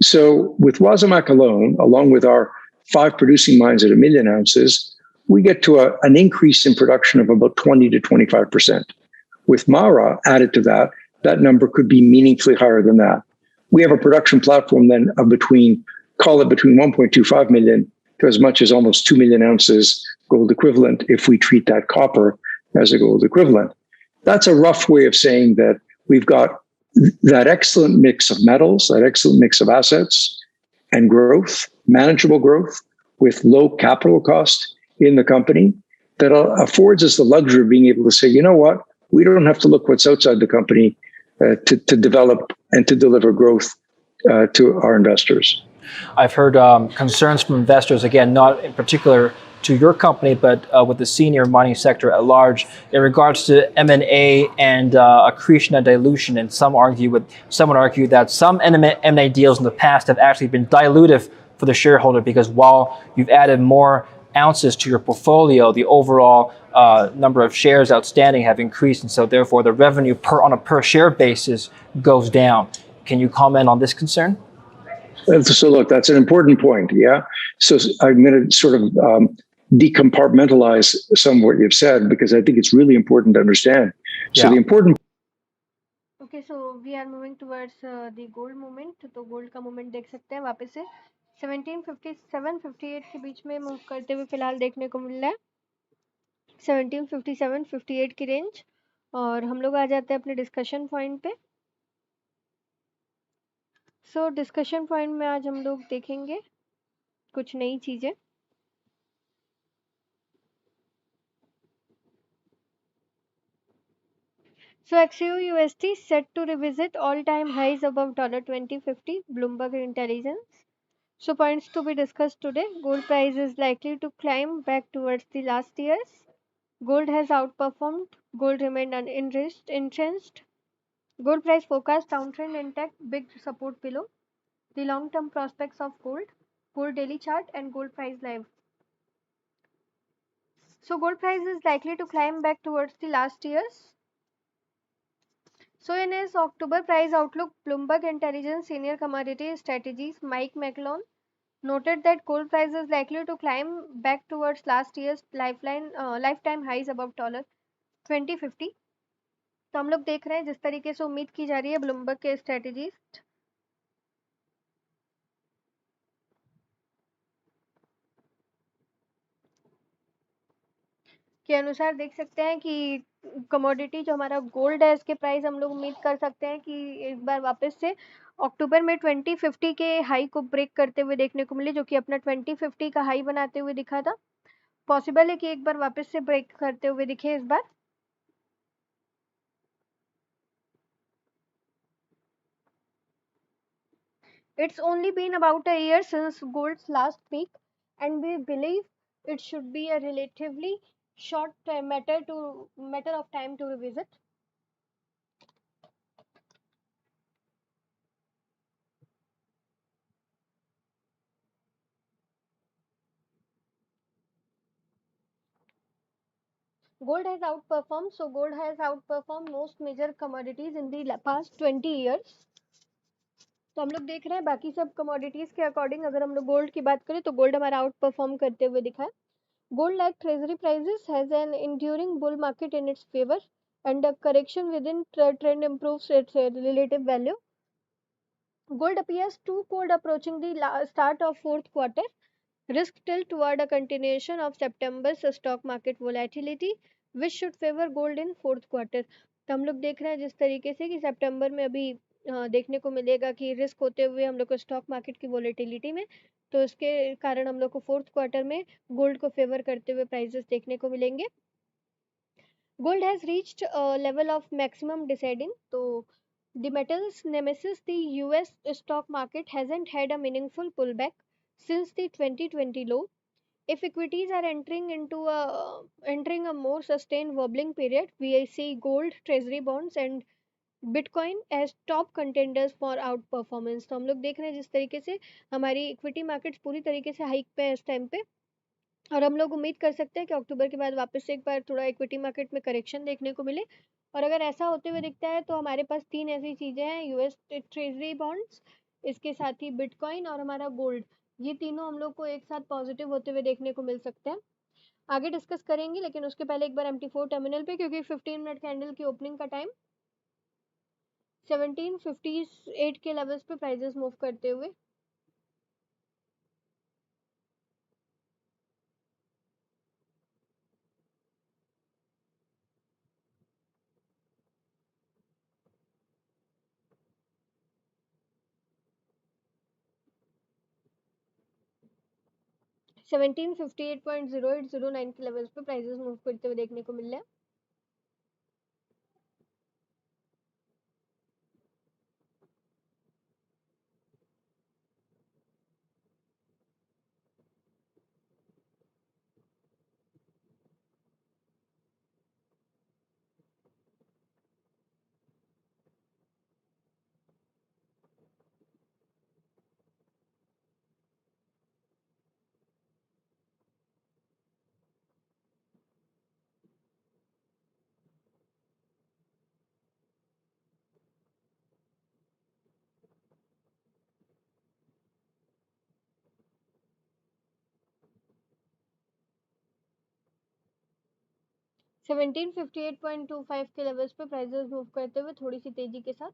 So with Wasamac alone, along with our 5 producing mines at 1 million ounces, we get to an increase in production of about 20 to 25%. With Mara added to that, that number could be meaningfully higher than that. We have a production platform then of between 1.25 million to as much as almost 2 million ounces gold equivalent if we treat that copper as a gold equivalent. That's a rough way of saying that we've got that excellent mix of metals, that excellent mix of assets and growth, manageable growth with low capital cost in the company that affords us the luxury of being able to say, you know what, we don't have to look what's outside the company to develop and to deliver growth to our investors. I've heard concerns from investors, again, not in particular to your company, but with the senior mining sector at large in regards to M&A and accretion and dilution. And some would argue that some M&A deals in the past have actually been dilutive for the shareholder, because while you've added more ounces to your portfolio, the overall number of shares outstanding have increased, and so therefore the revenue on a per share basis goes down. Can you comment on this concern? So look, that's an important point. Yeah. So I'm going to sort of decompartmentalize some of what you've said, because I think it's really important to understand. So the important. Okay, so we are moving towards the gold movement. तो gold का movement देख सकते हैं वापस से 1757-58 के बीच में move करते हुए फिलहाल देखने को मिल रहा है 1757-58 की रेंज। और हम लोग आ जाते हैं अपने डिस्कशन पॉइंट पे। सो डिस्कशन पॉइंट में आज हम लोग देखेंगे कुछ नई चीज़ें। So XAU USD set to revisit all-time highs above $20.50, Bloomberg Intelligence. So points to be discussed today. Gold price is likely to climb back towards the last years. Gold has outperformed. Gold remained entrenched. Gold price forecast downtrend intact. Big support below. The long-term prospects of gold. Gold daily chart and gold price live. So gold price is likely to climb back towards the last years. So in his October price outlook, Bloomberg Intelligence Senior Commodity Strategies Mike McClone noted that gold price is likely to climb back towards last year's lifetime highs above $20.50. तो हम लोग देख रहे हैं जिस तरीके से उम्मीद की जा रही है ब्लूमबर्ग के स्ट्रेटेजिस्ट के अनुसार देख सकते हैं कि कमोडिटी जो हमारा गोल्ड है इसके प्राइस हम लोग उम्मीद कर सकते हैं कि एक बार वापस से अक्टूबर में 2050 के हाई को ब्रेक करते हुए देखने को मिले, जो कि अपना 2050 का हाई बनाते हुए दिखा था। पॉसिबल है कि एक बार वापस से ब्रेक करते हुए दिखे इस बार। It's only been about a year since gold's last peak, and we believe it should be a relatively short matter of time to revisit. Gold has outperformed most major commodities in the past 20 years. तो हम लोग देख रहे हैं बाकी सब commodities के according अगर हम लोग गोल्ड की बात करें तो गोल्ड हमारा आउट परफॉर्म करते हुए दिखा है। Gold like treasury prices has an enduring bull market in its favor, and a correction within trend improves its relative value. Gold appears too cold approaching the start of fourth quarter. Risk tilt toward a continuation of September's stock market volatility, which should favor gold in fourth quarter. तो हम लोग देख रहे हैं जिस तरीके से कि सितंबर में अभी देखने को मिलेगा कि रिस्क होते हुए हम लोग को स्टॉक मार्केट की वोलेटिलिटी में, तो इसके कारण हम लोग को फोर्थ क्वार्टर में गोल्ड को फेवर करते हुए प्राइसेस देखने को मिलेंगे। Gold has reached a level of maximum deciding. So the metals nemesis, the US stock market hasn't had a meaningful pullback since the 2020 low. If equities are entering a more sustained wobbling period, we see gold, treasury bonds and bitcoin as top contenders for out performance. तो हम लोग देख रहे हैं जिस तरीके से हमारी इक्विटी मार्केट्स पूरी तरीके से हाइक पे है इस टाइम पे, और हम लोग उम्मीद कर सकते हैं कि अक्टूबर के बाद वापस से एक बार थोड़ा इक्विटी मार्केट में करेक्शन देखने को मिले। और अगर ऐसा होते हुए दिखता है तो हमारे पास तीन ऐसी चीज़ें हैं, यूएस ट्रेजरी बॉन्ड्स, इसके साथ ही बिटकॉइन और हमारा गोल्ड। ये तीनों हम लोग को एक साथ पॉजिटिव होते हुए देखने को मिल सकते हैं। आगे डिस्कस करेंगे, लेकिन उसके पहले एक बार MT4 टर्मिनल पे, क्योंकि 15 मिनट कैंडल की ओपनिंग का टाइम 1758 के लेवल्स पे प्राइजेस मूव करते हुए। $1758.0809 के लेवल्स पे प्राइजेस मूव करते हुए देखने को मिल रहे हैं। 1758.25 के लेवल्स पे प्राइसेस मूव करते हुए थोड़ी सी तेजी के साथ।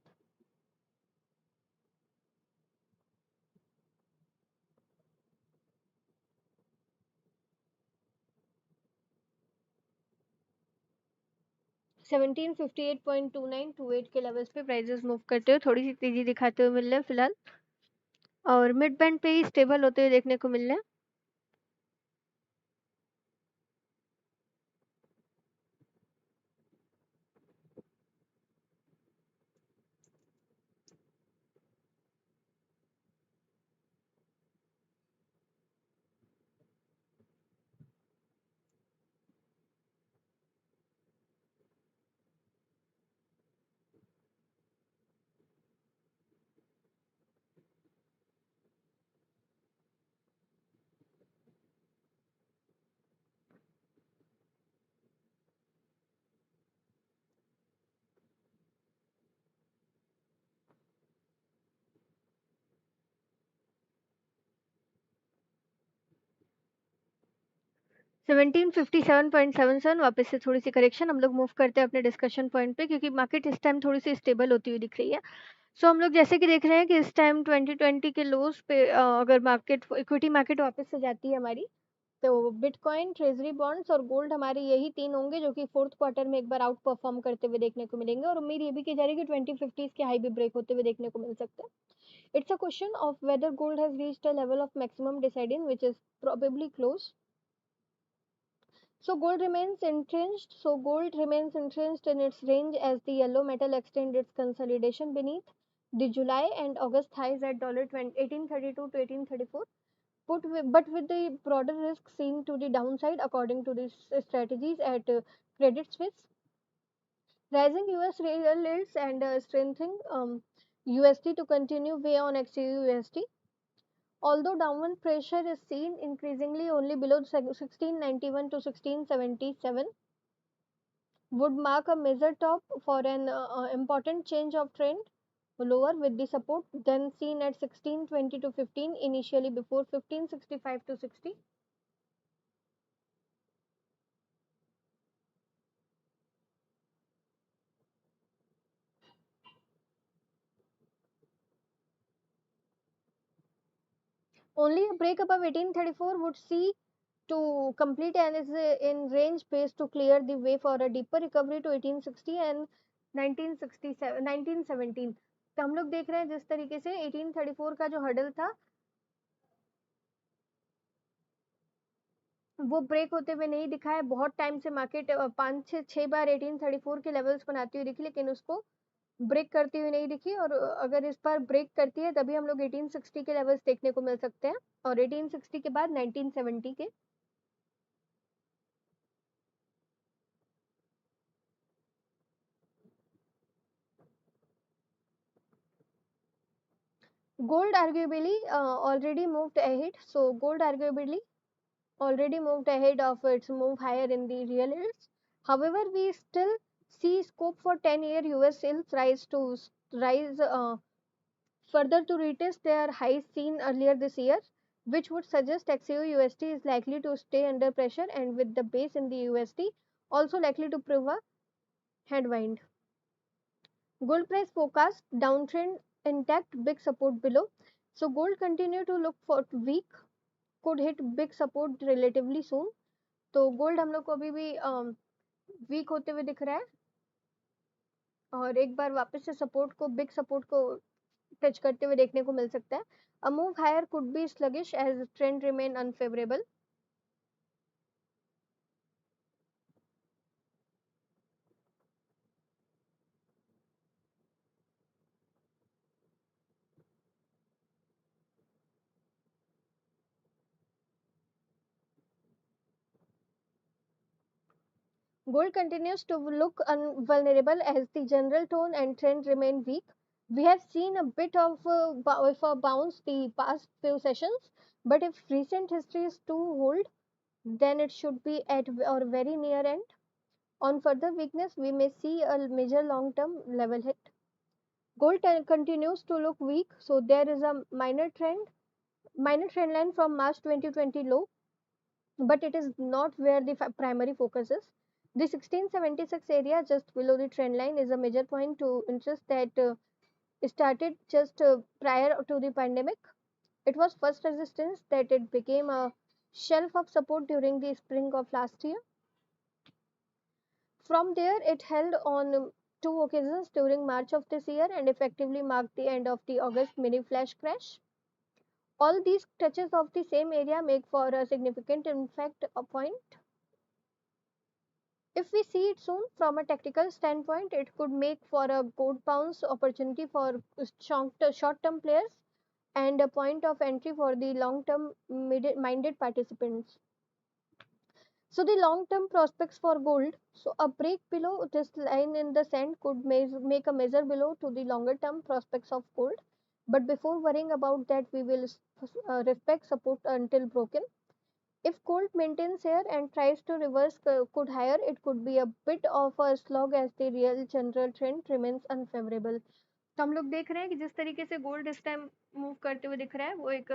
$1758.2928 के लेवल्स पे प्राइसेस मूव करते हुए थोड़ी सी तेजी दिखाते हुए मिल रहे हैं फिलहाल, और मिड बैंड पे ही स्टेबल होते हुए देखने को मिल रहे हैं। 1757.77 वापस से थोड़ी सी करेक्शन, हम लोग मूव करते हैं अपने डिस्कशन पॉइंट पे, क्योंकि मार्केट इस टाइम थोड़ी सी स्टेबल होती हुई दिख रही है। सो हम लोग जैसे कि देख रहे हैं कि इस टाइम 2020 के लोज पे अगर मार्केट इक्विटी मार्केट वापस से जाती है हमारी, तो बिटकॉइन, ट्रेजरी बॉन्ड्स और गोल्ड हमारे यही तीन होंगे जो कि फोर्थ क्वार्टर में एक बार आउट परफॉर्म करते हुए देखने को मिलेंगे, और उम्मीद ये भी की जा रही है कि 2050 के हाई भी ब्रेक होते हुए देखने को मिल सकते हैं। It's a question of whether gold has reached a level of maximum deciding which is probably close. So gold remains entrenched. So gold remains entrenched in its range as the yellow metal extends its consolidation beneath the July and August highs at $1832 to 1834. But with the broader risk seen to the downside, according to these strategies at Credit Suisse, rising U.S. real yields and strengthening USD to continue weigh on XAU-USD. Although downward pressure is seen increasingly only below 1691 to 1677, would mark a major top for an important change of trend lower, with the support then seen at 1620 to 15 initially before 1565 to 60. Only a break above 1834 would see to complete and is in range base to clear the way for a deeper recovery to 1860 and 1967 1917. तो हम लोग देख रहे हैं जिस तरीके से 1834 का जो हर्डल था वो ब्रेक होते हुए नहीं दिखा है। बहुत टाइम से मार्केट 5 6 बार 1834 के लेवल्स बनाती हुई दिखी, लेकिन उसको ब्रेक करती हुई नहीं दिखी, और अगर इस बार ब्रेक करती है तभी हम लोग 1860 के लेवल्स देखने को मिल सकते हैं, और 1860 के बाद 1970 के। Gold arguably already moved ahead. So gold arguably already moved ahead of its move higher in the real yields. However, we still see scope for 10-year US yields rise further to retest their highs seen earlier this year, which would suggest XAU-USD is likely to stay under pressure, and with the base in the USD also likely to prove a headwind. Gold price forecast downtrend intact, big support below. So gold continue to look for weak, could hit big support relatively soon. तो gold हम लोग को अभी भी week होते हुए दिख रहा है, और एक बार वापस से सपोर्ट को बिग सपोर्ट को टच करते हुए देखने को मिल सकता है। A move higher could be sluggish as trend remain unfavorable. Gold continues to look vulnerable as the general tone and trend remain weak. We have seen a bit of a bounce the past few sessions, but if recent history is to hold, then it should be at or very near end. On further weakness, we may see a major long-term level hit. Gold continues to look weak, so there is a minor trend line from March 2020 low, but it is not where the primary focus is. The 1676 area just below the trend line is a major point to interest that started just prior to the pandemic. It was first resistance that it became a shelf of support during the spring of last year. From there, it held on two occasions during March of this year and effectively marked the end of the August mini flash crash. All these touches of the same area make for a significant impact point. If we see it soon from a tactical standpoint, it could make for a gold bounce opportunity for short-term players and a point of entry for the long-term minded participants. So the long-term prospects for gold. So a break below this line in the sand could make a measure below to the longer-term prospects of gold. But before worrying about that, we will respect support until broken. If gold maintains here and tries to reverse could higher, it could be a bit of a slog as the real general trend remains unfavorable. तो हम लोग देख रहे हैं कि जिस तरीके से गोल्ड इस टाइम मूव करते हुए दिख रहा है वो एक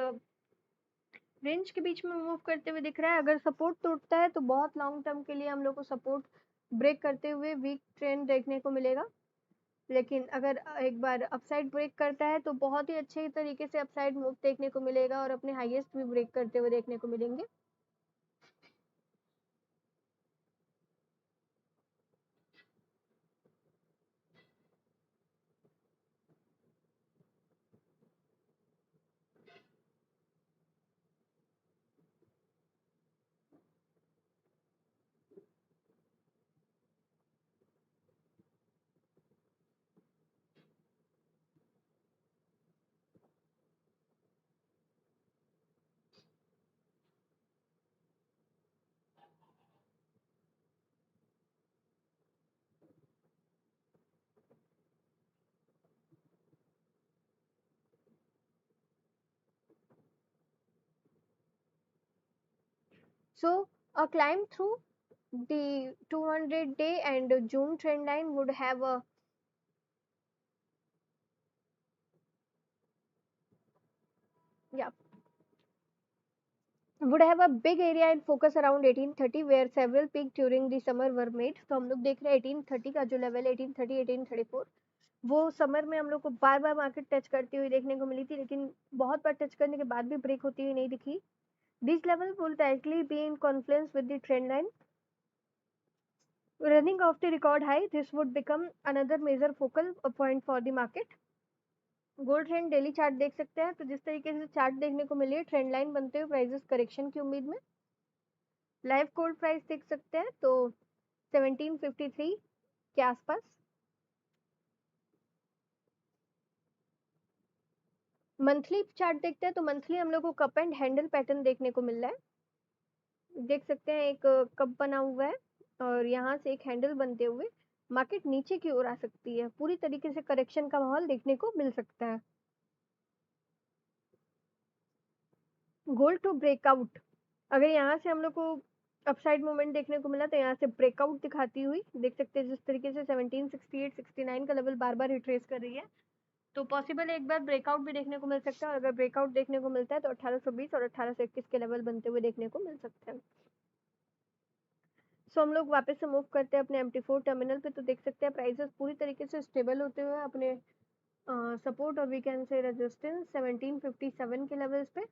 रेंज के बीच में मूव करते हुए दिख रहा है। अगर सपोर्ट टूटता है तो बहुत लॉन्ग टर्म के लिए हम लोग को सपोर्ट ब्रेक करते हुए वीक ट्रेंड देखने को मिलेगा। लेकिन अगर एक बार अपसाइड ब्रेक करता है तो बहुत ही अच्छे तरीके से अपसाइड मूव देखने को मिलेगा और अपने हाईएस्ट भी ब्रेक करते हुए देखने को मिलेंगे। So a climb through the 200-day and June trend line would have a yeah would have a big area in focus around 1830 where several peak during the summer were made. तो हम लोग देख रहे हैं 1830 का जो लेवल 1830 1834 वो summer में हम लोग को बार बार मार्केट टच करती हुई देखने को मिली थी, लेकिन बहुत बार टच करने के बाद भी ब्रेक होती हुई नहीं दिखी। These levels will likely be in confluence with the trend line. Running off the record high, this would become another major focal point for the market. Gold trend daily chart देख सकते हैं, तो जिस तरीके से चार्ट देखने को मिली है ट्रेंड लाइन बनते हुए प्राइसेस करेक्शन की उम्मीद में। लाइव गोल्ड प्राइस देख सकते हैं तो 1753 के आसपास। मंथली चार्ट देखते हैं तो मंथली हम लोग को कप एंड हैंडल पैटर्न देखने को मिल रहा है। देख सकते हैं एक कप बना हुआ है और यहाँ से एक हैंडल बनते हुए मार्केट नीचे की ओर आ सकती है। पूरी तरीके से करेक्शन का माहौल देखने को मिल सकता है। गोल्ड टू ब्रेकआउट, अगर यहाँ से हम लोग को अपसाइड मूवमेंट देखने को मिला तो यहाँ से ब्रेकआउट दिखाती हुई देख सकते हैं। जिस तरीके से 1768 69 का लेवल बार बार रिट्रेस कर रही है, तो पॉसिबल एक बार ब्रेकआउट भी देखने को मिल सकता है। और अगर ब्रेकआउट देखने को मिलता है तो 1820 और 1821 के लेवल बनते हुए देखने को मिल सकते हैं। सो हम लोग वापस से मूव करते हैं अपने MT4 टर्मिनल पे, तो देख सकते हैं प्राइसेस पूरी तरीके से स्टेबल होते हुए अपने सपोर्ट और वी कैन से रेजिस्टेंस 1757 के लेवल्स पे।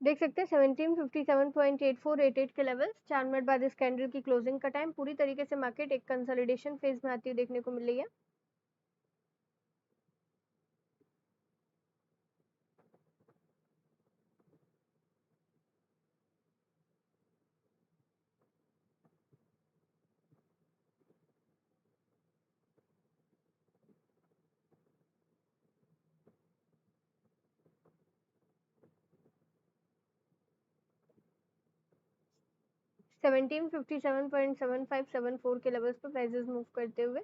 देख सकते हैं 1757.8488 के लेवल्स 4 मिनट बाद इस कैंडल की क्लोजिंग का टाइम। पूरी तरीके से मार्केट एक कंसोलिडेशन फेज में आती हुई देखने को मिल रही है। 1757.7574 के लेवल्स पे प्राइसेस मूव करते हुए।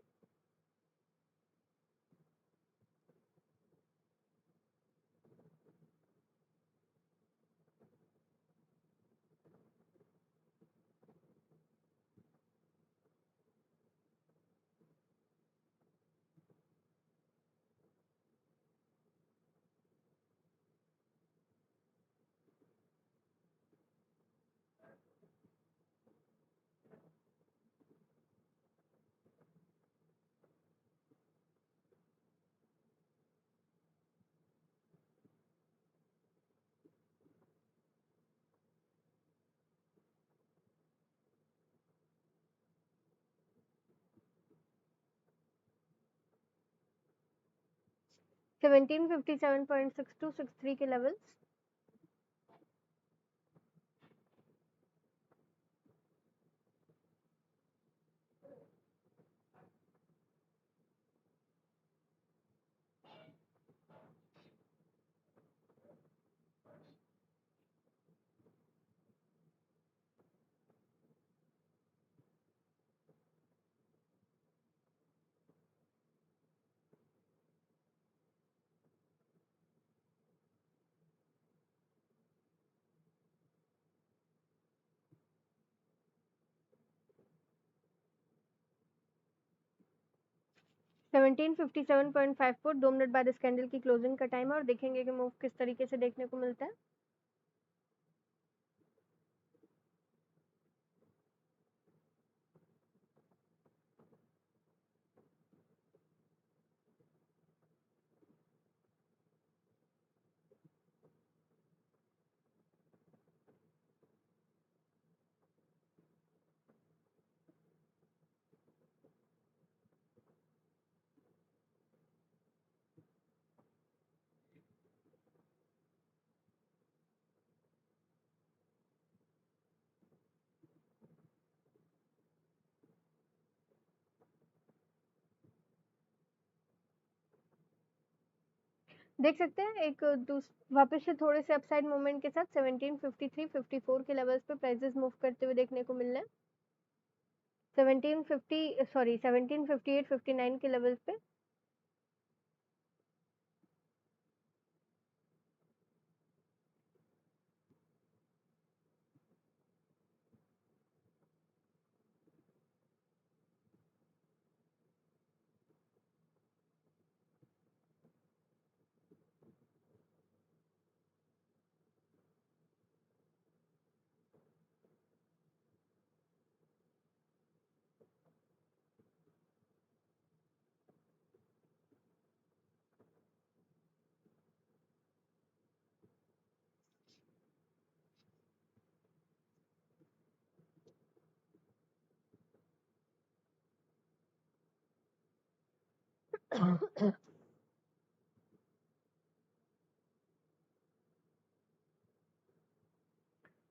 सेवनटीन 57.6263 के लेवल्स। सेवनटीन 57.54 2 मिनट बाद इस कैंडल की क्लोजिंग का टाइम है और देखेंगे कि मूव किस तरीके से देखने को मिलता है। देख सकते हैं एक वापस से थोड़े से अपसाइड मूवमेंट के साथ 1753-54 के लेवल्स पे प्राइसेस मूव करते हुए देखने को मिल रहे हैं। 1758-59 के लेवल्स पे।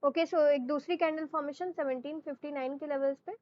ओके सो एक दूसरी कैंडल फॉर्मेशन 1759 के लेवल्स पे।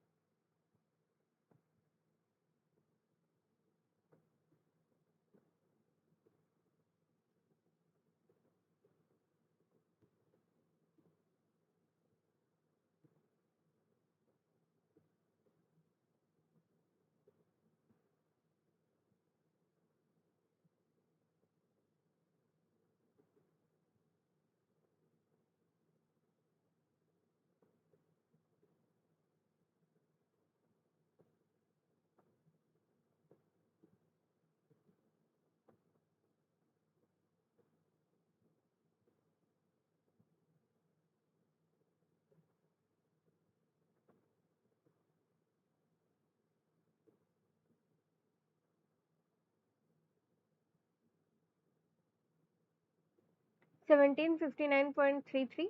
सेवनटीन 59.33।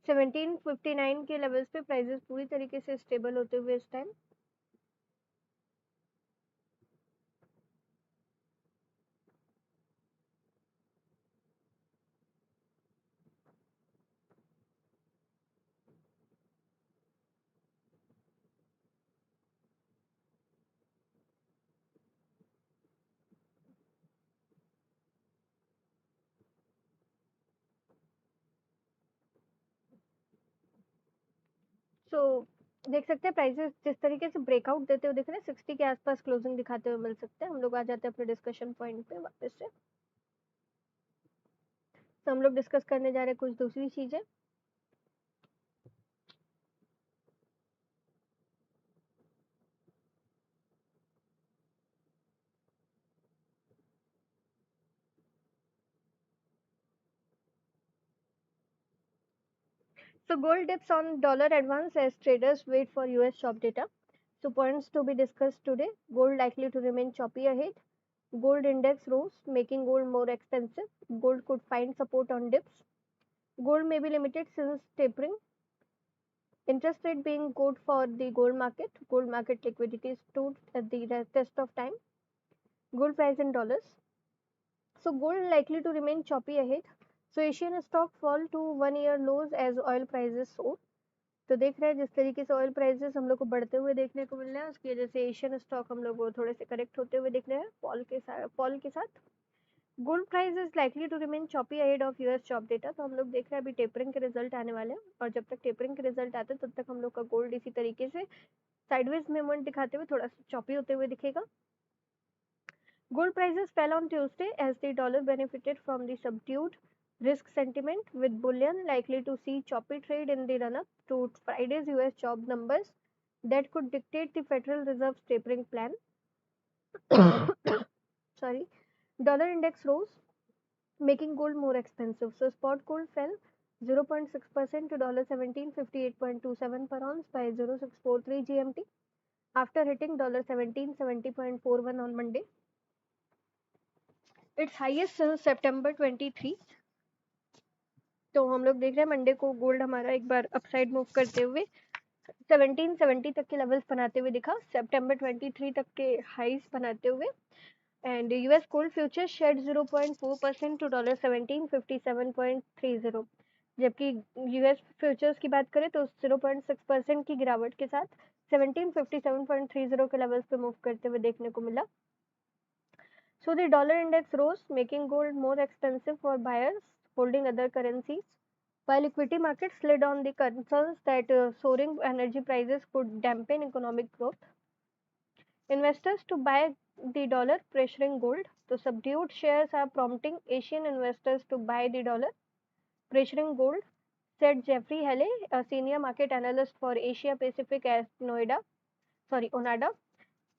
1759 के लेवल्स पे प्राइसेस पूरी तरीके से स्टेबल होते हुए इस टाइम। सो देख सकते हैं प्राइसेस जिस तरीके से ब्रेकआउट देते हुए दिख रहे हैं 60 के आसपास क्लोजिंग दिखाते हुए मिल सकते हैं। हम लोग आ जाते हैं अपने डिस्कशन पॉइंट पे वापस से। तो हम लोग डिस्कस करने जा रहे हैं कुछ दूसरी चीजें। So gold dips on dollar advance as traders wait for US job data. So points to be discussed today. Gold likely to remain choppy ahead. Gold index rose, making gold more expensive. Gold could find support on dips. Gold may be limited since tapering. Interest rate being good for the gold market. Gold market liquidity stood at the test of time. Gold price in dollars. So gold likely to remain choppy ahead. So Asian stock fall to 1 year lows as oil prices soar. तो देख रहे हैं जिस तरीके से oil prices हम लोग को बढ़ते हुए देखने को मिल रहा है उसकी वजह से एशियन स्टॉक हम लोग को थोड़े से करेक्ट होते हुए दिख रहे हैं फॉल के साथ gold price is likely to remain choppy ahead of US job data. तो हम लोग देख रहे हैं अभी टेपरिंग के रिजल्ट आने वाले हैं और जब तक टेपरिंग के रिजल्ट आते हैं तब तक हम लोग का गोल्ड इसी तरीके से साइडवेज मूवमेंट दिखाते हुए थोड़ा सा चॉपी होते हुए दिखेगा। Gold prices fell on Tuesday as the dollar benefited from the subdued risk sentiment, with bullion likely to see choppy trade in the run up to Friday's US job numbers that could dictate the Federal Reserve's tapering plan. Sorry. Dollar index rose, making gold more expensive. So spot gold fell 0.6% to $1758.27 per ounce by 0643 GMT after hitting $1770.41 on Monday. Its highest since September 23। तो हम लोग देख रहे हैं Monday को gold हमारा एक बार upside move करते हुए 1770 तक के लेवल्स बनाते हुए दिखा, सितंबर 23 तक के हाईज बनाते हुए। And US gold future shed 0.4% to $1757.30, जबकि यूएस फ्यूचर्स की बात करें तो 0.6% की गिरावट के साथ 1757.30 के लेवल्स पे मूव करते हुए देखने को मिला। So the dollar index rose, making gold more expensive for buyers holding other currencies, while equity markets slid on the concerns that soaring energy prices could dampen economic growth. Investors to buy the dollar, pressuring gold. The subdued shares are prompting Asian investors to buy the dollar, pressuring gold, said Jeffrey Helle, a senior market analyst for Asia Pacific at Onada,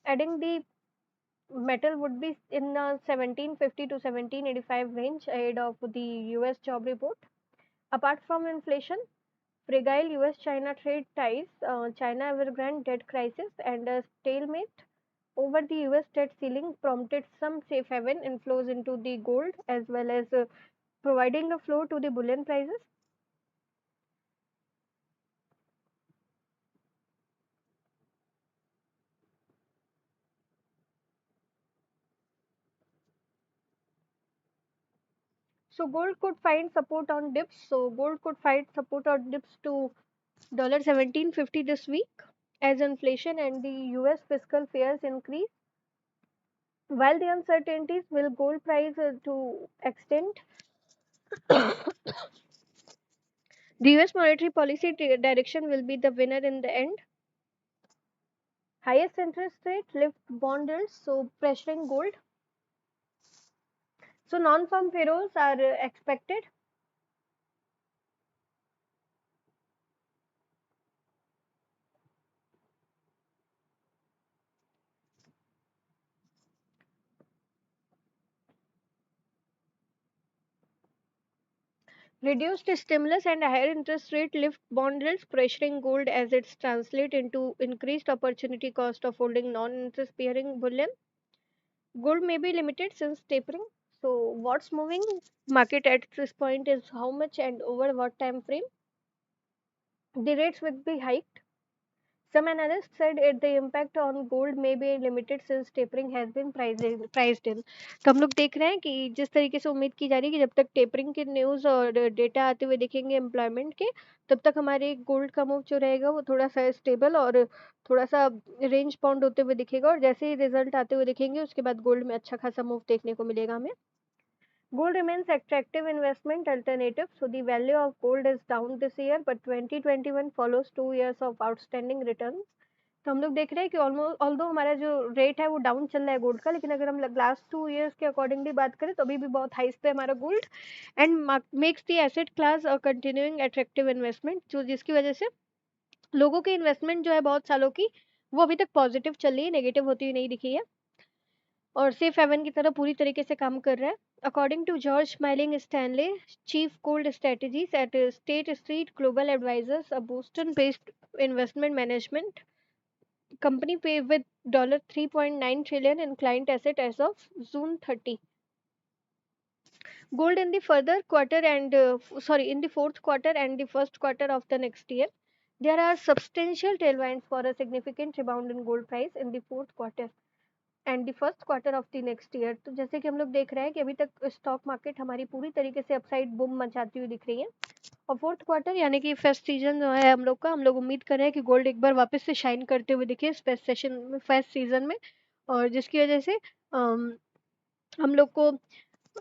adding the metal would be in the 1750 to 1785 range ahead of the US job report. Apart from inflation, fragile US China trade ties, China Evergrande debt crisis, and a stalemate over the US debt ceiling prompted some safe haven inflows into the gold as well as providing a floor to the bullion prices. So gold could find support on dips. So gold could find support on dips to $1750 this week as inflation and the US fiscal fears increase. While the uncertainties will gold price to extent, the US monetary policy direction will be the winner in the end. Highest interest rate lift bond yields, so pressuring gold. So non-farm payrolls are expected. Reduced stimulus and higher interest rate lift bond yields, pressuring gold as it's translate into increased opportunity cost of holding non-interest bearing bullion. Gold may be limited since tapering. So what's moving market at this point is how much and over what time frame. The rates will be hiked. Some analysts said the impact on gold may be limited since tapering has been priced in. तो हम लोग देख रहे हैं कि जिस तरीके से उम्मीद की जा रही है कि जब तक टेपरिंग के न्यूज़ और डेटा आते हुए दिखेंगे एम्प्लॉयमेंट के, तब तक हमारे गोल्ड का मूव जो रहेगा वो थोड़ा सा स्टेबल और थोड़ा सा रेंज बाउंड होते हुए दिखेगा, और जैसे ही रिजल्ट आते हुए दिखेंगे उसके बाद गोल्ड में अच्छा खासा मूव देखने को मिलेगा हमें. Gold remains attractive investment alternative, so the value of gold is down this year, but 2021 follows 2 years of outstanding returns. तो हम लोग देख रहे हैं कि ऑलमोस्ट ऑल्दो हमारा जो रेट है वो डाउन चल रहा है गोल्ड का, लेकिन अगर हम लास्ट 2 इयर्स के अकॉर्डिंगली बात करें तो अभी भी बहुत हाइस पे हमारा gold, and makes the asset class continuing attractive investment, जो जिसकी वजह से लोगों की इन्वेस्टमेंट जो है बहुत सालों की वो अभी तक पॉजिटिव चल रही है, नेगेटिव होती हुई नहीं दिखी है और सेफ हेवन की तरह पूरी तरीके से काम कर रहा है. According to George Milling Stanley, chief gold strategist at State Street Global Advisors, a Boston based investment management company pay with $3.9 trillion in client asset as of June 30. Gold in the further quarter and in the fourth quarter and the first quarter of the next year, there are substantial tailwinds for a significant rebound in gold price in the fourth quarter and the first quarter of the next year. तो जैसे कि हम लोग देख रहे हैं कि अभी तक स्टॉक मार्केट हमारी पूरी तरीके से अपसाइड बूम मचाती हुई दिख रही है, और फोर्थ क्वार्टर यानी कि फेस्ट सीजन जो है हम लोग का, हम लोग उम्मीद कर रहे हैं कि गोल्ड एक बार वापस से शाइन करते हुए दिखे इस फेस्ट सेशन में, फेस्ट सीजन में, और जिसकी वजह से हम लोग को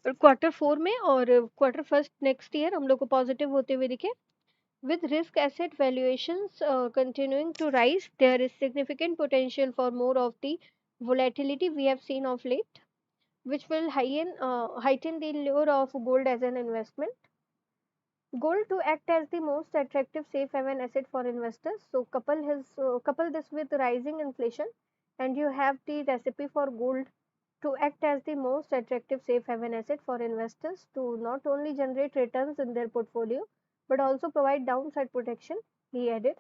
क्वार्टर फोर में और क्वार्टर फर्स्ट नेक्स्ट ईयर हम लोग को पॉजिटिव होते हुए दिखे. With risk asset valuations continuing to rise, there is significant potential for more of the volatility we have seen of late, which will heighten the lure of gold as an investment. Gold to act as the most attractive safe haven asset for investors. So couple this with rising inflation, and you have the recipe for gold to act as the most attractive safe haven asset for investors to not only generate returns in their portfolio but also provide downside protection, he added.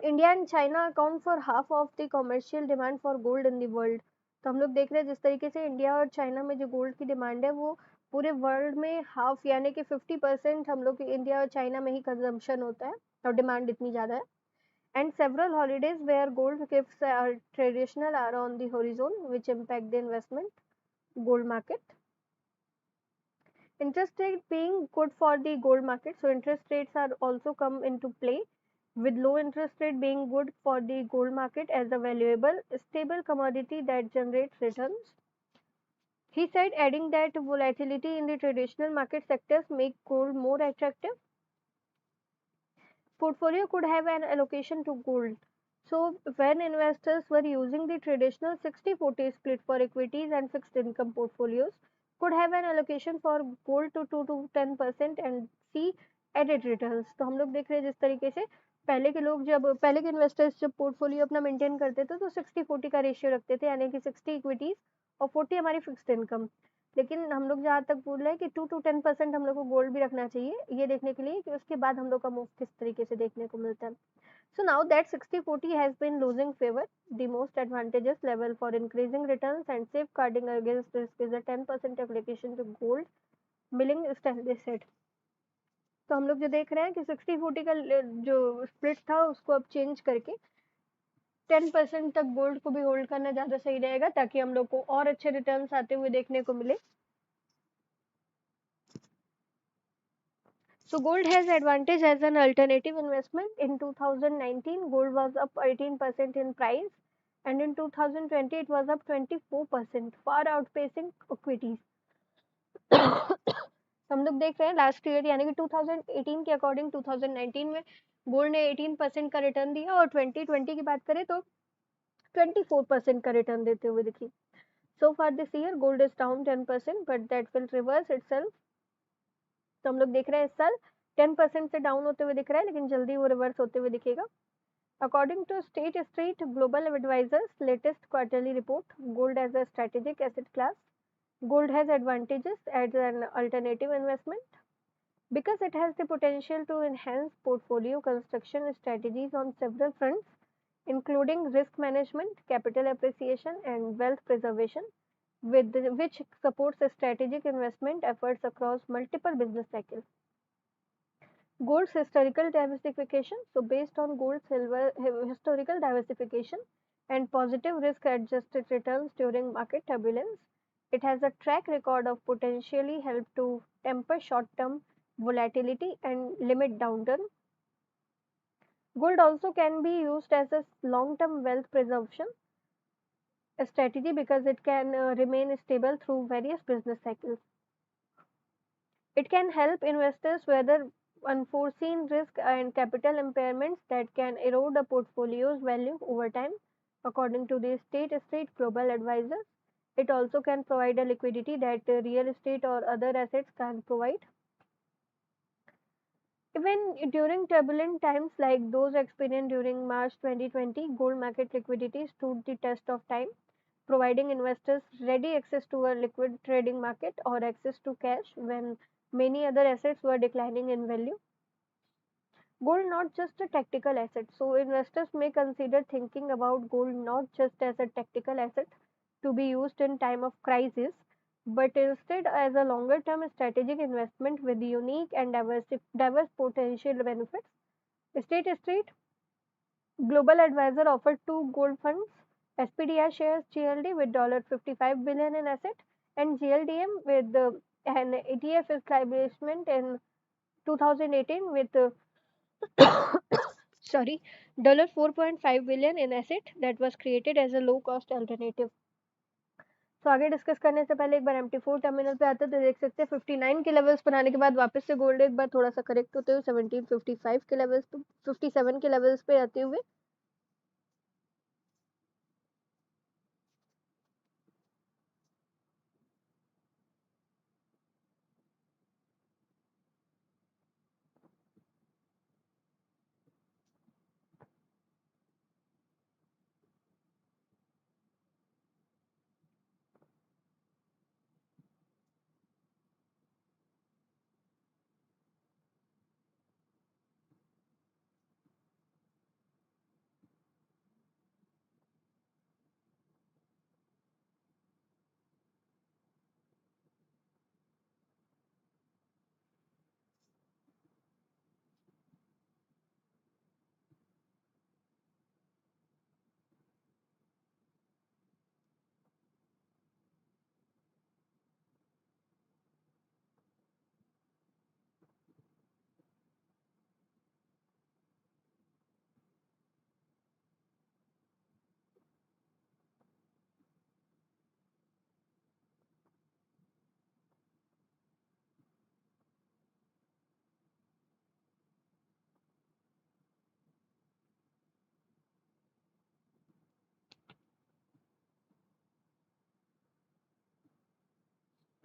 India and China account for half of the commercial demand for gold in the world. तो हम लोग देख रहे हैं जिस तरीके से India और चाइना में जो गोल्ड की डिमांड है वो पूरे वर्ल्ड में हाफ यानी कि 50% हम लोग इंडिया और चाइना में ही कंजम्पशन होता है और डिमांड इतनी ज़्यादा है. And several holidays where gold gifts are traditional are on the horizon, which impact the investment gold market. Interest rate being good for the gold market, so interest rates are also come into play, with low interest rate being good for the gold market as a valuable, stable commodity that generates returns. He said, adding that volatility in the traditional market sectors make gold more attractive. Portfolio could have an allocation to gold. So when investors were using the traditional 60-40 split for equities and fixed income portfolios, could have an allocation for gold to 2 to 10% and see added returns. तो हम लोग देख रहे हैं जिस तरीके से पहले के लोग जब पहले के इन्वेस्टर्स जब पोर्टफोलियो अपना मेंटेन करते थे तो 60-40 का रेशियो रखते थे, यानी कि 60 इक्विटीज और 40 हमारी फिक्स्ड इनकम. लेकिन हम लोग जहाँ तक बोल रहे हैं कि 2 to 10% हम लोग को गोल्ड भी रखना चाहिए, ये देखने के लिए कि उसके बाद हम लोग का मूव किस तरीके से देखने को मिलता है. So now that 60-40 has been losing favor, the most advantageous level for increasing returns and safeguarding against risk is a 10% application to gold, milling Stanley said. तो हम लोग जो देख रहे हैं कि 60-40 का जो स्प्लिट था उसको अब चेंज करके 10% तक गोल्ड को भी होल्ड करना ज़्यादा सही रहेगा, ताकि हम लोग को और अच्छे रिटर्न्स आते हुए देखने को मिले. So gold has advantage as an alternative investment. In 2019, gold was up 18% in price, and in 2020 it was up 24%, far outpacing equities. हम लोग देख रहे हैं लास्ट ईयर यानी कि 2018 के अकॉर्डिंग 2019 में गोल्ड ने 18% का रिटर्न दिया, और 2020 की बात करें तो 24% का रिटर्न देते हुए दिखी. So far this year gold is down 10%, but that will reverse itself. तो हम लोग देख रहे हैं इस साल 10% से डाउन होते हुए दिख रहा है, लेकिन जल्दी वो रिवर्स होते हुए दिखेगा. According to State Street Global Advisors latest quarterly report, gold as a strategic asset class, gold has advantages as an alternative investment because it has the potential to enhance portfolio construction strategies on several fronts, including risk management, capital appreciation, and wealth preservation, which supports strategic investment efforts across multiple business cycles. Gold's historical diversification. So, based on gold silver historical diversification and positive risk adjusted returns during market turbulence, it has a track record of potentially help to temper short term volatility and limit downturn. Gold also can be used as a long term wealth preservation strategy because it can remain stable through various business cycles. It can help investors weather unforeseen risk and capital impairments that can erode a portfolio's value over time, according to the State Street Global Advisor. It also can provide a liquidity that real estate or other assets can't provide. Even during turbulent times like those experienced during March 2020, gold market liquidity stood the test of time, providing investors ready access to a liquid trading market or access to cash when many other assets were declining in value. Gold not just a tactical asset. So investors may consider thinking about gold not just as a tactical asset to be used in time of crisis, but instead as a longer term strategic investment with unique and diverse potential benefits. State Street Global Advisor offered two gold funds, SPDR shares GLD with $55 billion in asset and GLDM with an ETF establishment in 2018 with sorry $4.5 billion in asset that was created as a low cost alternative. तो आगे discuss करने से पहले एक बार MT4 terminal पे आते हैं तो देख सकते हैं 59 के लेवल्स पर आने के बाद वापस से गोल्ड एक बार थोड़ा सा करेक्ट होते हुए 1755 के लेवल्स पे 57 के लेवल्स पे आते हुए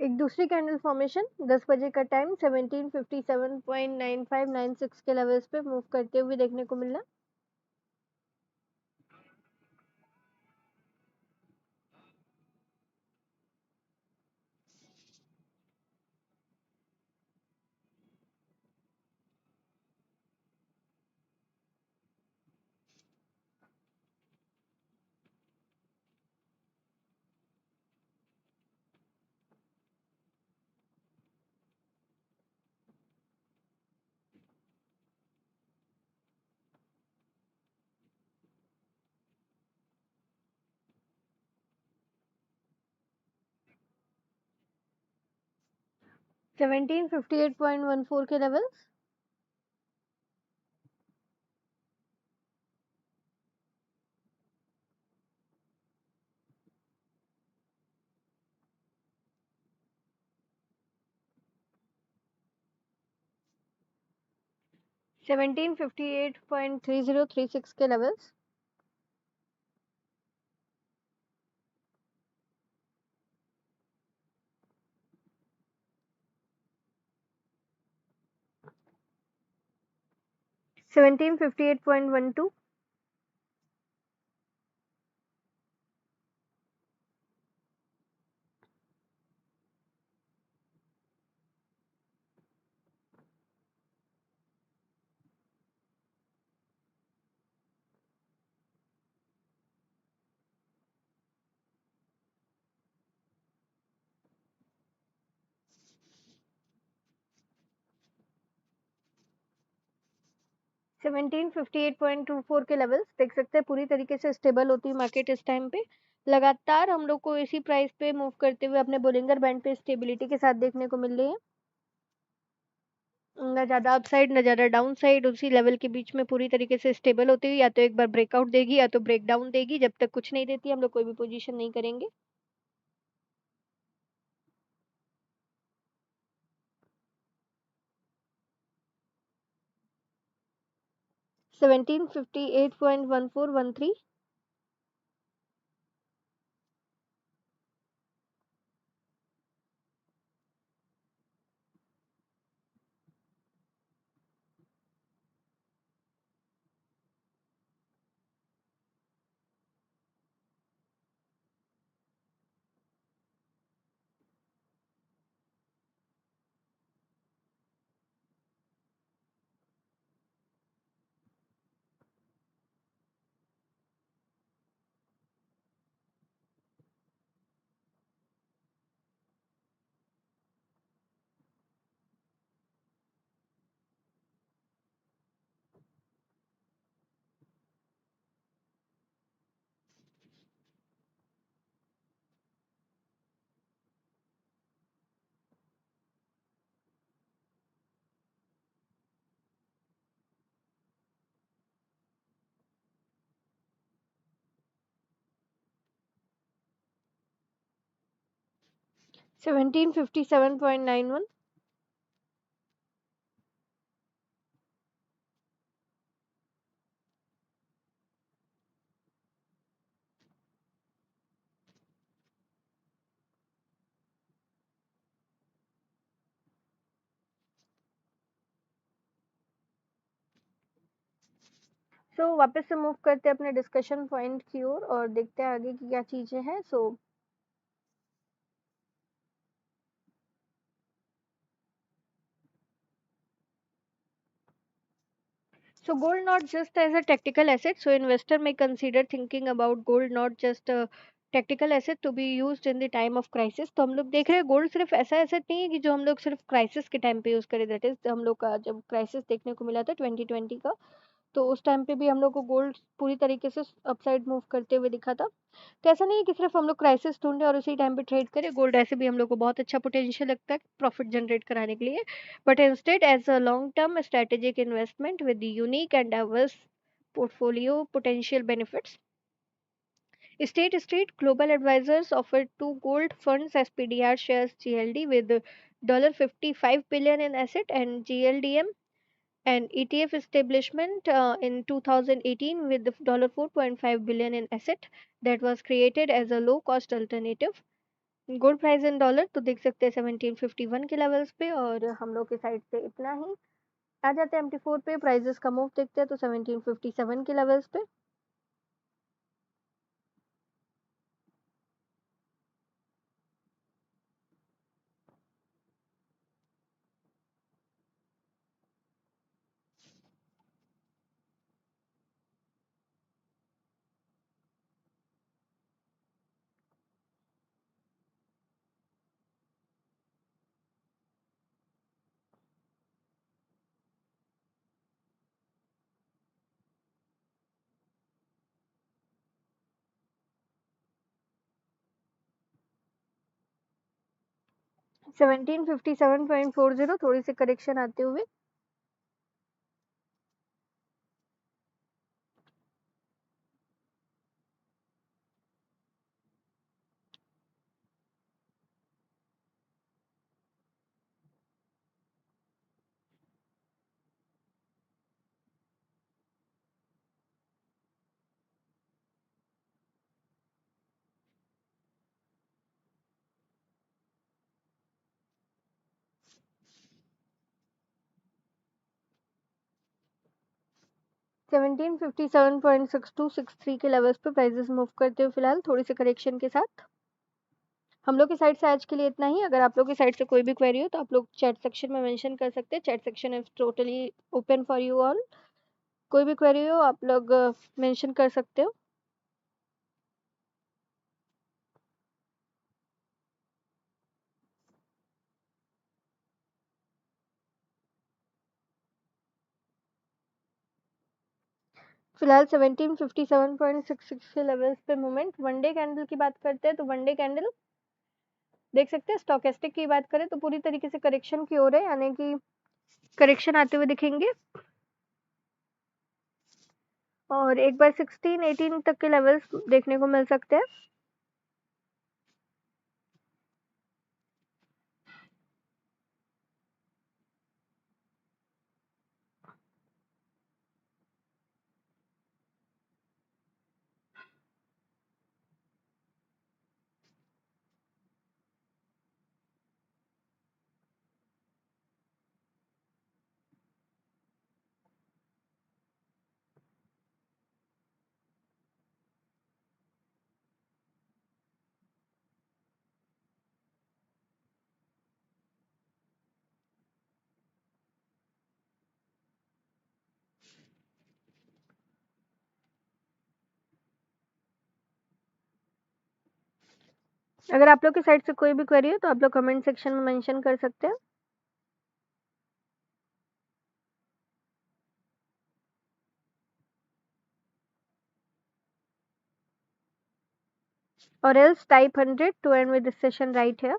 एक दूसरी कैंडल फॉर्मेशन 10 बजे का टाइम 1757.9596 के लेवल्स पे मूव करते हुए देखने को मिला. $1758.14 के लेवल्स. $1758.3036 के लेवल्स. $1758.12. 1758.24 के लेवल्स देख सकते हैं, पूरी तरीके से स्टेबल होती है मार्केट इस टाइम पे। लगातार हम लोग को इसी प्राइस पे मूव करते हुए अपने बोलिंगर बैंड पे स्टेबिलिटी के साथ देखने को मिल रही है। ना ज़्यादा अपसाइड ना ज़्यादा डाउन साइड, उसी लेवल के बीच में पूरी तरीके से स्टेबल होती हुई या तो एक बार ब्रेकआउट देगी या तो ब्रेक डाउन देगी। जब तक कुछ नहीं देती हम लोग कोई भी पोजीशन नहीं करेंगे। 1758.1413। $1757.91। वापस से मूव करते हैं अपने डिस्कशन पॉइंट की ओर और देखते हैं आगे की क्या चीजें हैं। Gold not just as a tactical asset. Investor may consider thinking about gold not just a tactical asset to be used in the time of crisis. तो हम लोग देख रहे हैं गोल्ड सिर्फ ऐसा एसेट नहीं है कि जो हम लोग सिर्फ क्राइसिस के टाइम पे यूज करें। दैट इज हम लोग का जब क्राइसिस देखने को मिला था 2020 का, तो उस टाइम पे भी हम लोग को गोल्ड पूरी तरीके से अपसाइड मूव करते हुए दिखा था। तो ऐसा नहीं है कि सिर्फ हम लोग क्राइसिस ढूंढे और उसी टाइम पे ट्रेड करें। गोल्ड ऐसे भी हम लोग को बहुत अच्छा पोटेंशियल लगता है प्रॉफिट जनरेट कराने के लिए, but instead as a long term strategic investment with unique and diverse portfolio potential benefits. State Street Global Advisors offered two gold funds as PDR shares GLD with $55 billion in asset and GLDM an ETF establishment in 2018 with $4.5 billion in asset that was created as a low cost alternative. Gold price in dollar तो देख सकते हैं 1751 के levels पे, और हम लोग के साइड से इतना ही। आ जाते हैं MT4 पे, प्राइजेस का मूव देखते हैं तो 1757 के लेवल्स पे। $1757.40 थोड़ी सी करेक्शन आते हुए। $1757.6263 के लेवल्स पे प्राइजेस मूव करते हुए फिलहाल थोड़ी सी करेक्शन के साथ। हम लोग की साइड से आज के लिए इतना ही। अगर आप लोग की साइड से कोई भी क्वेरी हो तो आप लोग चैट सेक्शन में मेंशन कर सकते हैं। Chat section is totally open for you all. कोई भी क्वेरी हो आप लोग मेंशन कर सकते हो। फिलहाल 1757.66 के लेवल्स पे मूवमेंट। वन डे कैंडल की बात करते हैं तो वन डे कैंडल देख सकते हैं। स्टोकेस्टिक की बात करें तो पूरी तरीके से करेक्शन की ओर है, यानी कि करेक्शन आते हुए दिखेंगे और एक बार 16-18 तक के लेवल्स देखने को मिल सकते हैं। अगर आप लोग की साइड से कोई भी क्वेरी हो तो आप लोग कमेंट सेक्शन में मेंशन कर सकते हैं। or else type 100 to end with this session right here.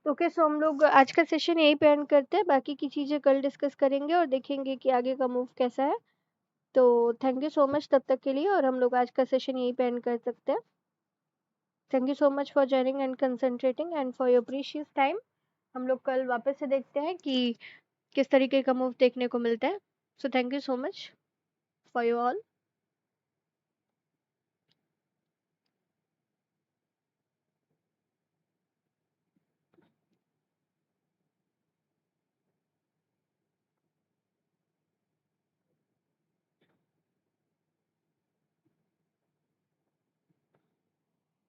Okay, so हम लोग आज का सेशन यहीं पे एंड करते हैं। बाकी की चीज़ें कल डिस्कस करेंगे और देखेंगे कि आगे का मूव कैसा है। तो थैंक यू सो मच तब तक के लिए, और हम लोग आज का सेशन यहीं पे एंड कर सकते हैं। Thank you so much for joining and concentrating and for your precious time. हम लोग कल वापस से देखते हैं कि किस तरीके का मूव देखने को मिलता है। So thank you so much for you all.